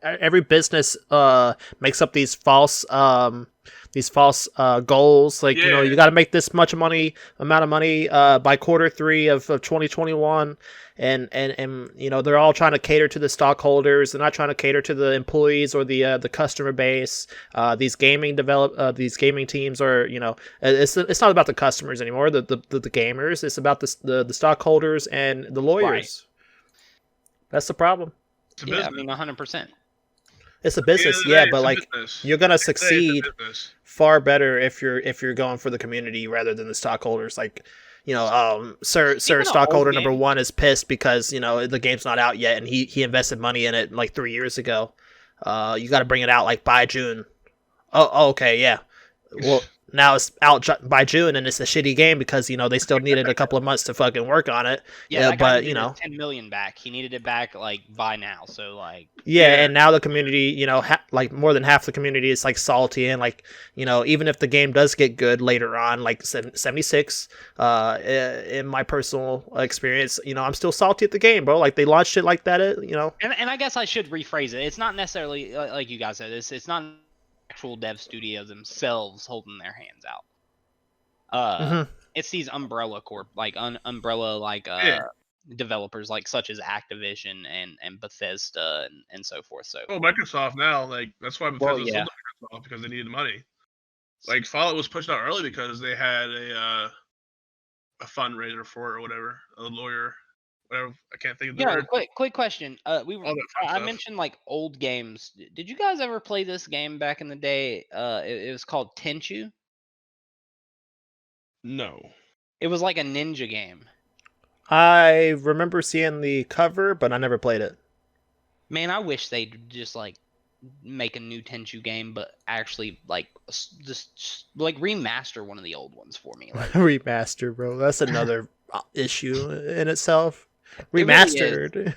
Every business makes up these false goals. Like, Yeah. you got to make this much amount of money by Q3 of 2021, and they're all trying to cater to the stockholders. They're not trying to cater to the employees or the customer base. These gaming teams are, it's not about the customers anymore. The gamers. It's about the stockholders and the lawyers. Right. That's the problem. Yeah, I mean, 100%. It's a business, but like, you're gonna succeed far better if you're going for the community rather than the stockholders. Like, sir stockholder number 1 is pissed because the game's not out yet, and he invested money in it like 3 years ago. You got to bring it out like by June. Oh, okay, yeah. Well, now it's out by June, and it's a shitty game because they still needed a couple of months to fucking work on it. Yeah, but 10 million back. He needed it back like by now. So like, and now the community, like more than half the community is like salty, and like, even if the game does get good later on, like 76, in my personal experience, I'm still salty at the game, bro. Like, they launched it like that, And I guess I should rephrase it. It's not necessarily like you guys said. It's not actual dev studios themselves holding their hands out. It's these umbrella corp, like umbrella, like developers, like such as Activision and Bethesda and so forth. So Microsoft now, like, that's why Bethesda sold to Microsoft, because they needed money. Like, Fallout was pushed out early because they had a fundraiser for it or whatever, a lawyer, whatever. I can't think of the word. Quick question. I mentioned like old games. Did you guys ever play this game back in the day? It was called Tenchu. No. It was like a ninja game. I remember seeing the cover, but I never played it. Man, I wish they'd just like make a new Tenchu game, but actually like just like remaster one of the old ones for me. Like, remaster, bro. That's another issue in itself. Remastered.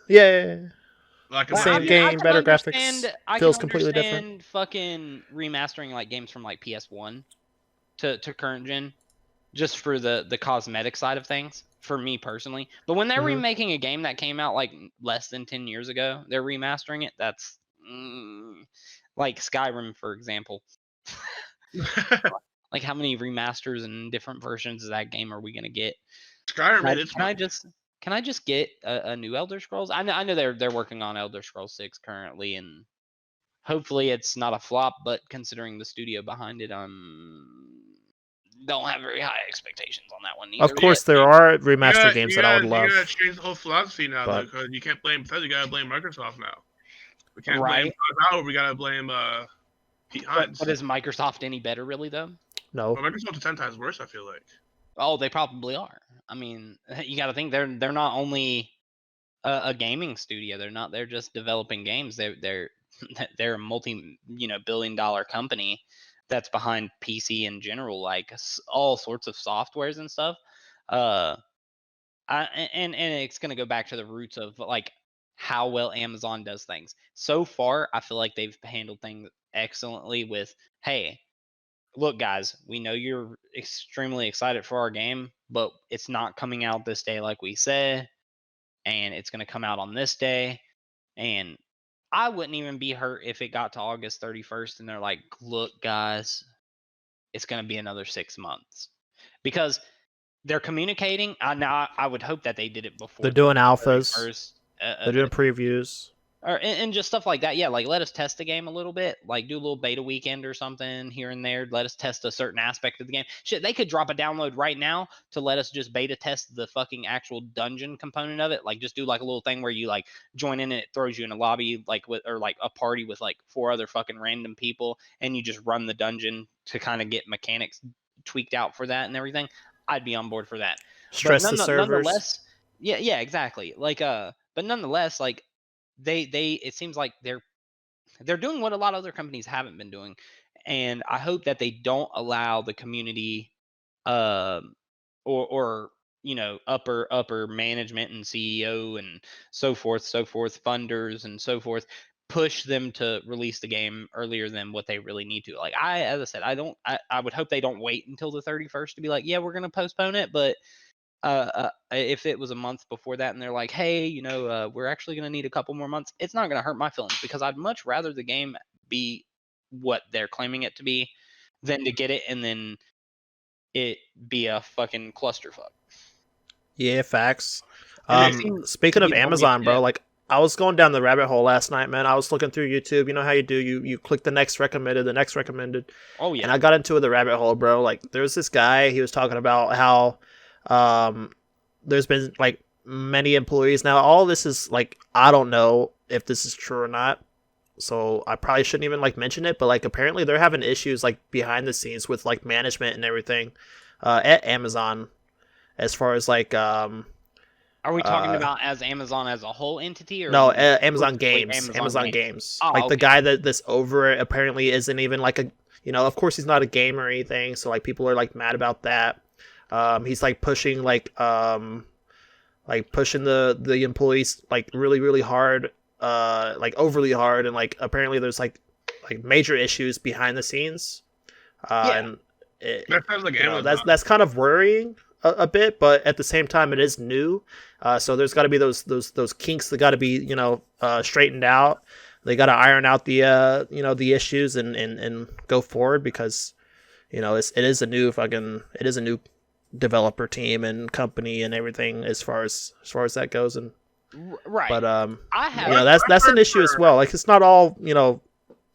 Really like the same game, better graphics. Feels completely different. Fucking remastering like games from like PS1 to current gen, just for the cosmetic side of things, for me personally. But when they're remaking a game that came out like less than 10 years ago, they're remastering it. That's like Skyrim, for example. Like, how many remasters and different versions of that game are we gonna get? Skyrim. Can I just get a new Elder Scrolls? I know they're working on Elder Scrolls 6 currently, and hopefully it's not a flop. But considering the studio behind it, I'm don't have very high expectations on that one either. Of course, there are remaster games that I would You love. gotta change the whole philosophy now, though, but- because you can't blame Bethesda. You gotta blame Microsoft now. We can't blame Right. Todd Howard. We gotta blame Pete Hines. But is Microsoft any better, really, though? No. Well, Microsoft's 10 times worse, I feel like. Oh, they probably are. I mean, you got to think they're not only a gaming studio. They're just developing games. They're they're a multi-billion-dollar company that's behind PC in general, like all sorts of softwares and stuff. And it's gonna go back to the roots of like how well Amazon does things. So far, I feel like they've handled things excellently with, hey, look, guys, we know you're extremely excited for our game, but it's not coming out this day like we said, and it's going to come out on this day. And I wouldn't even be hurt if it got to August 31st and they're like, look, guys, it's going to be another 6 months. Because they're communicating. Now, I would hope that they did it before. They're doing alphas. 31st, They're doing previews. and just stuff like that. Yeah, like let us test the game a little bit, like do a little beta weekend or something here and there. Let us test a certain aspect of the game. Shit, they could drop a download right now to let us just beta test the fucking actual dungeon component of it. Like just do like a little thing where you like join in and it throws you in a lobby like with or like a party with like 4 other fucking random people, and you just run the dungeon to kind of get mechanics tweaked out for that and everything. I'd be on board for that. Stress the servers. Nonetheless, yeah, exactly. Like but nonetheless, like they it seems like they're doing what a lot of other companies haven't been doing, and I hope that they don't allow the community or upper management and CEO and so forth funders and so forth push them to release the game earlier than what they really need to. Like as I said, I would hope they don't wait until the 31st to be like, yeah, we're going to postpone it, but if it was a month before that and they're like, hey, we're actually going to need a couple more months, it's not going to hurt my feelings, because I'd much rather the game be what they're claiming it to be than to get it and then it be a fucking clusterfuck. Yeah, facts. And Speaking of people Amazon, need bro, to- like I was going down the rabbit hole last night, man. I was looking through YouTube. You know how you do? You click the next recommended, Oh yeah. and I got into the rabbit hole, bro. Like there's this guy. He was talking about how there's been like many employees now. All this is like I don't know if this is true or not, so I probably shouldn't even like mention it. But like apparently they're having issues like behind the scenes with like management and everything at Amazon, as far as like Are we talking about as Amazon as a whole entity, or no, Amazon specifically Games. Amazon Games? Games. Oh, like the okay. guy that's over it apparently isn't even like a, of course he's not a gamer or anything, so like people are like mad about that. He's like pushing pushing the employees like really really hard, like overly hard, and like apparently there's like major issues behind the scenes. And That sounds like Amazon. that's kind of worrying a bit, but at the same time it is new, so there's got to be those kinks that got to be straightened out. They got to iron out the the issues and go forward, because it is a new developer team and company and everything as far as that goes. And right, but I have that's an issue as well. Like it's not all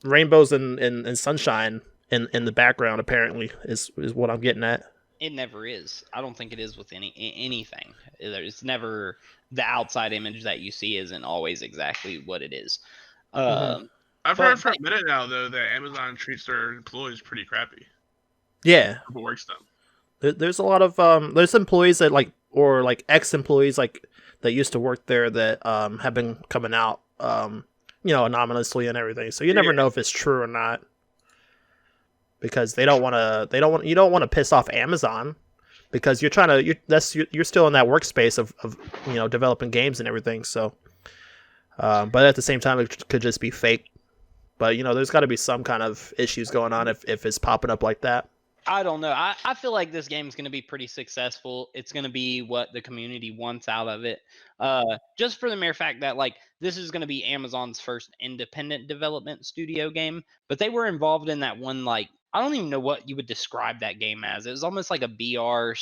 rainbows and sunshine in the background, apparently, is what I'm getting at. It never is. I don't think it is with anything. It's never, the outside image that you see isn't always exactly what it is. I've heard for a minute now, though, that Amazon treats their employees pretty crappy. Yeah, Who works them? there's a lot of there's employees that or ex-employees that used to work there that have been coming out anonymously and everything. So you never know if it's true or not, because you don't want to piss off Amazon, because you're still in that workspace of developing games and everything. So but at the same time it could just be fake. But there's got to be some kind of issues going on if it's popping up like that. I don't know. I feel like this game is going to be pretty successful. It's going to be what the community wants out of it. Just for the mere fact that this is going to be Amazon's first independent development studio game, but they were involved in that one, I don't even know what you would describe that game as. It was almost like a BR /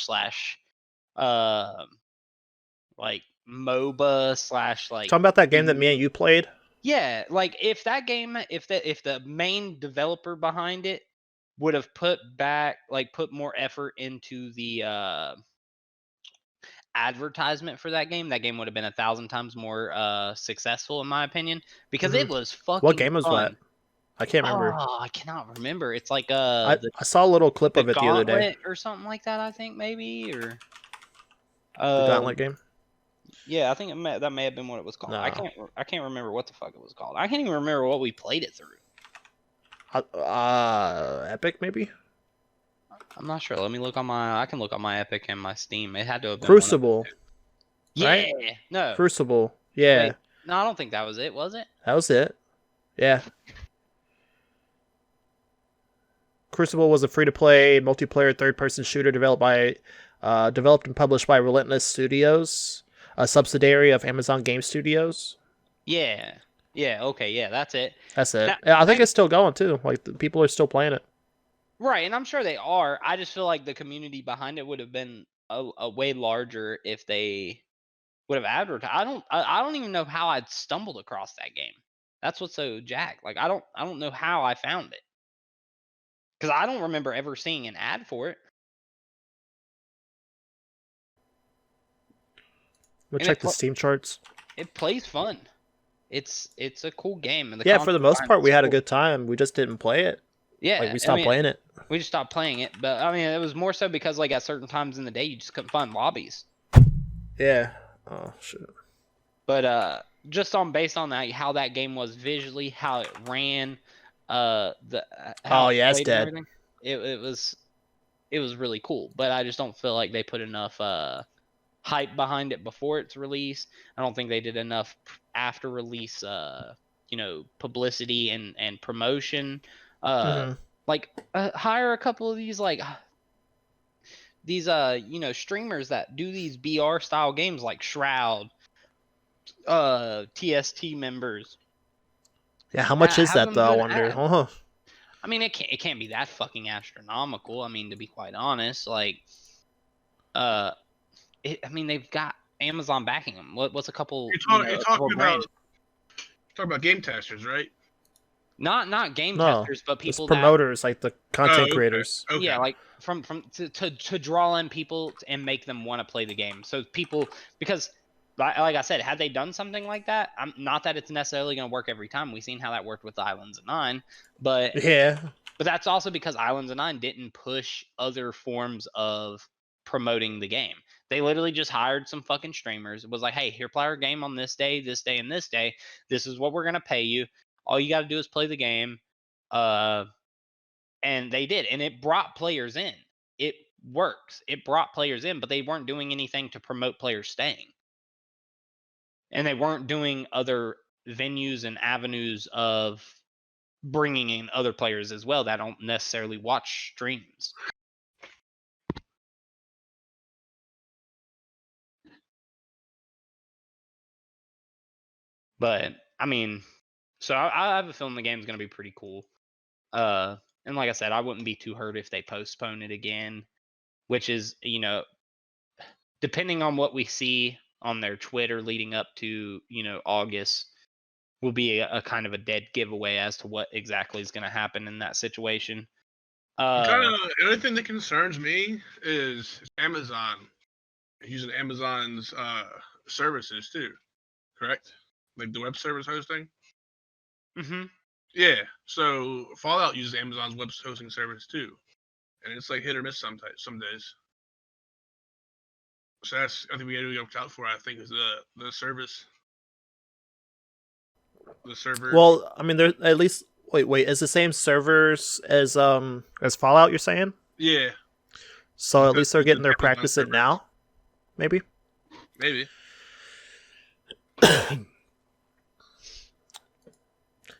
MOBA / Talking about that game that me and you played. Yeah, if that game, if the main developer behind it would have put more effort into the advertisement for that game would have been 1,000 times more successful, in my opinion, because it was fucking What game was fun. that? I can't remember. Oh, I cannot remember. It's like I saw a little clip of it the other day. Gauntlet or something like that, I think, maybe, or The Gauntlet game. yeah, I think that may have been what it was called. No. I can't remember what the fuck it was called. I can't even remember what we played it through. Epic maybe. I'm not sure. Let me look on my. I can look on my Epic and my Steam. It had to have been Crucible. Yeah. Right? No. Crucible. Yeah. Wait, no, I don't think that was it. Was it? That was it. Yeah. Crucible was a free-to-play multiplayer third-person shooter developed and published by Relentless Studios, a subsidiary of Amazon Game Studios. Yeah. Yeah. Okay. Yeah, that's it. That's it. I think it's still going too. Like people are still playing it. Right, and I'm sure they are. I just feel like the community behind it would have been a way larger if they would have advertised. I don't even know how I'd stumbled across that game. That's what's so jacked. Like I don't know how I found it. Because I don't remember ever seeing an ad for it. We'll check the Steam charts. It plays fun. It's a cool game. And yeah, for the most part, we had a good time. We just didn't play it. Yeah, like we stopped playing it. We just stopped playing it. But I mean, it was more so because like at certain times in the day, you just couldn't find lobbies. Yeah. Oh shit. But just based on that, how that game was visually, how it ran, it's dead. It was really cool. But I just don't feel like they put enough hype behind it before its release. I don't think they did enough after release publicity and promotion. Like hire a couple of these streamers that do these BR style games like Shroud, TST members. Yeah, how much is that though? I wonder. I mean, it can't be that fucking astronomical. I mean, to be quite honest, like, I mean, they've got Amazon backing them. What's a couple? You're talking about game testers, right? Not game testers, but people promoters, like the content creators. Okay. Yeah, like to draw in people and make them want to play the game. So people, because like I said, had they done something like that, not that it's necessarily going to work every time. We've seen how that worked with Islands of Nine, but that's also because Islands of Nine didn't push other forms of promoting the game. They literally just hired some fucking streamers. It was like, hey, here, play our game on this day, and this day. This is what we're going to pay you. All you got to do is play the game. And they did. And it brought players in. It works. It brought players in, but they weren't doing anything to promote players staying. And they weren't doing other venues and avenues of bringing in other players as well that don't necessarily watch streams. But, I mean... So I have a feeling the game's going to be pretty cool. And like I said, I wouldn't be too hurt if they postpone it again, which is, depending on what we see on their Twitter leading up to, August, will be a kind of a dead giveaway as to what exactly is going to happen in that situation. The only thing that concerns me is Amazon using Amazon's services too, correct? Like the web service hosting. Mm-hmm. Yeah, so Fallout uses Amazon's web hosting service too, and it's like hit or miss some days. So that's I think we got to look out for. I think is the service, the server. Well, I mean, they're at least wait, is the same servers as Fallout? You're saying? Yeah. So at least they're getting their practice in now, maybe. Maybe.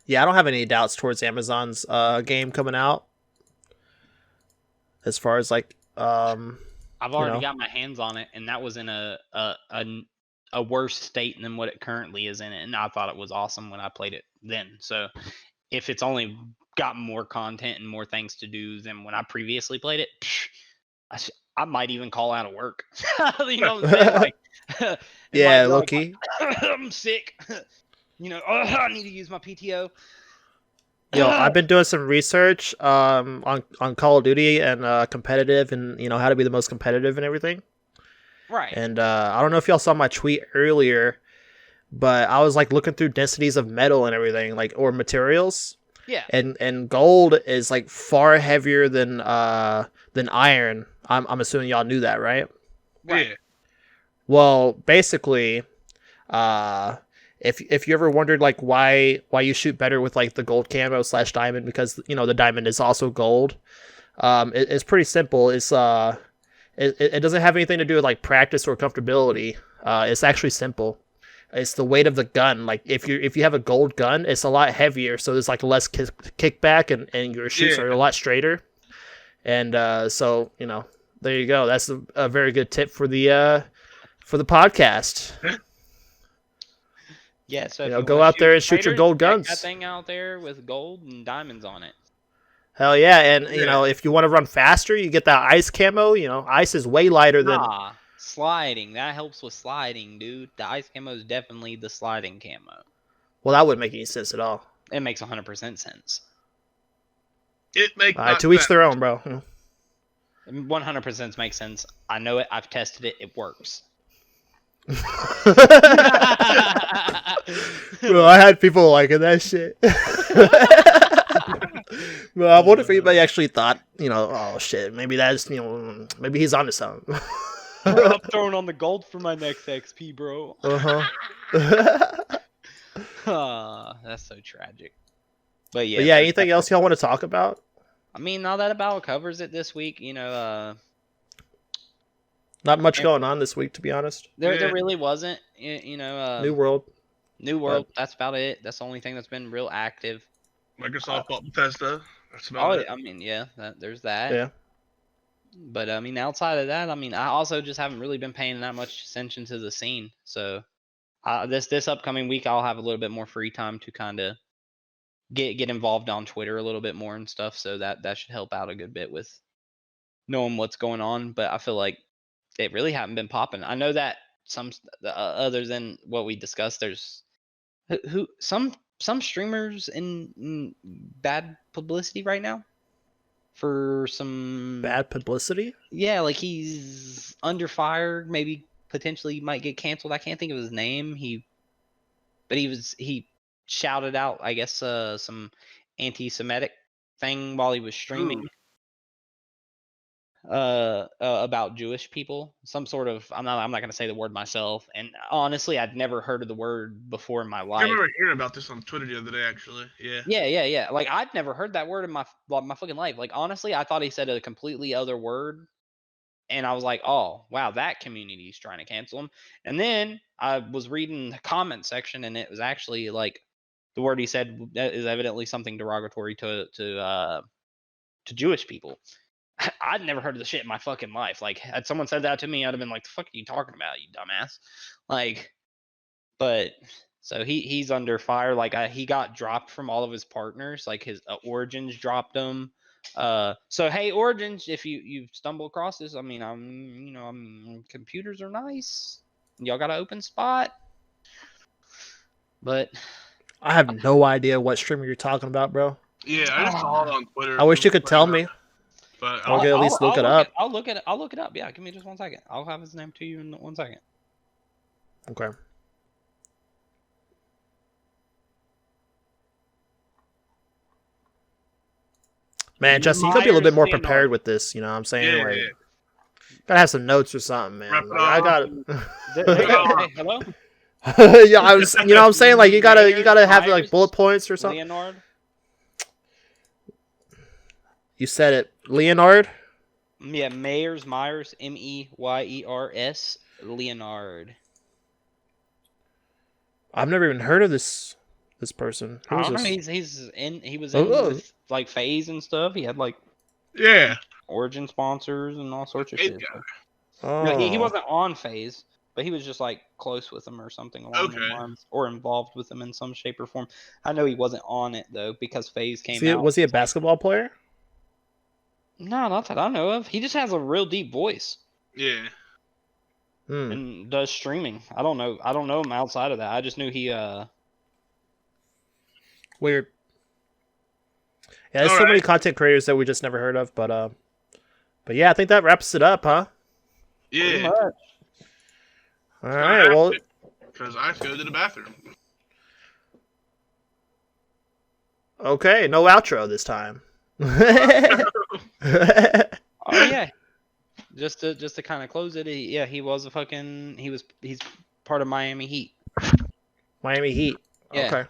Yeah, I don't have any doubts towards Amazon's game coming out. As far as like, I've already got my hands on it, and that was in a worse state than what it currently is in it, and I thought it was awesome when I played it then. So, if it's only got more content and more things to do than when I previously played it, I might even call out of work. You know what I'm saying? Like, yeah, low-key. I'm sick. I need to use my PTO. Yo, I've been doing some research on Call of Duty and competitive, and how to be the most competitive and everything. Right. And I don't know if y'all saw my tweet earlier, but I was like looking through densities of metal and everything, like, or materials. Yeah. And gold is like far heavier than iron. I'm assuming y'all knew that, right? Right. Yeah. Well, basically, if you ever wondered like why you shoot better with like the gold camo / diamond, because the diamond is also gold. It's pretty simple. It doesn't have anything to do with like practice or comfortability. It's actually simple. It's the weight of the gun. Like if you have a gold gun, it's a lot heavier, so there's like less kickback, and your shoots are a lot straighter. And so there you go. That's a very good tip for the podcast. Yeah, so if you go wanna out there and shoot your spiders, gold check guns. that thing out there with gold and diamonds on it. Hell yeah, and Yeah. if you want to run faster, you get that ice camo. Ice is way lighter than. Nah, sliding. That helps with sliding, dude. The ice camo is definitely the sliding camo. Well, that wouldn't make any sense at all. It makes 100% sense. It makes To each their own, bro. 100% makes sense. I know it. I've tested it. It works. Bro, I had people liking that shit. Well, I wonder if anybody actually thought, oh shit, maybe that's, maybe he's onto something. I'm throwing on the gold for my next XP, bro. That's so tragic. But yeah. But yeah, anything else y'all want to talk about? I mean, now that about covers it this week. Not much going on this week, to be honest. There really wasn't. New World. That's about it. That's the only thing that's been real active. Microsoft bought Bethesda. That's about it. I mean, yeah, there's that. Yeah. But I mean, outside of that, I mean, I also just haven't really been paying that much attention to the scene. So, this upcoming week, I'll have a little bit more free time to kind of get involved on Twitter a little bit more and stuff. So that should help out a good bit with knowing what's going on. But I feel like they really haven't been popping. I know that some other than what we discussed, there's some streamers in bad publicity right now for some bad publicity. Yeah, like he's under fire. Maybe potentially might get canceled. I can't think of his name. He shouted out, I guess, some anti-Semitic thing while he was streaming. About Jewish people, some sort of. I'm not going to say the word myself, and honestly, I'd never heard of the word before in my life. I remember hearing about this on Twitter the other day, actually. Yeah. Yeah. Like I'd never heard that word in my fucking life. Like honestly, I thought he said a completely other word, and I was like, oh wow, that community's trying to cancel him. And then I was reading the comment section, and it was actually like the word he said is evidently something derogatory to Jewish people. I'd never heard of the shit in my fucking life. Like, had someone said that to me, I'd have been like, the fuck are you talking about, you dumbass? Like, but, so he's under fire. Like, he got dropped from all of his partners. Like, his Origins dropped him. So, hey, Origins, if you stumble across this, I mean, computers are nice. Y'all got an open spot. But. I have no idea what streamer you're talking about, bro. Yeah, I just saw it on Twitter. I wish you could tell me. But I'll at least look it up. I'll look it up. Yeah, give me just 1 second. I'll have his name to you in 1 second. Okay. Man, Jesse, you gotta be a little bit more prepared with this. You know what I'm saying? Yeah. Gotta have some notes or something, man. Like, I got. Hey, hello. Yeah, I was. You know what I'm saying? Like, you gotta have like bullet points or something. Leonard. You said it, Leonard. Yeah, Myers, Meyers, Leonard. I've never even heard of this person. Who is this? He was in with, like FaZe and stuff. He had like Origin sponsors and all sorts of shit. Oh. No, he wasn't on FaZe, but he was just like close with them or something along those lines, or involved with them in some shape or form. I know he wasn't on it though because FaZe came out. Was he a basketball player? No, not that I know of. He just has a real deep voice. Yeah. And does streaming. I don't know him outside of that. I just knew he Weird. Yeah, there's so many content creators that we just never heard of, but yeah, I think that wraps it up, huh? Yeah. All right, well, because I have to go to the bathroom. okay, no outro this time. Oh yeah. Just to kind of close it, he was he's part of Miami Heat. Miami Heat. Yeah. Okay.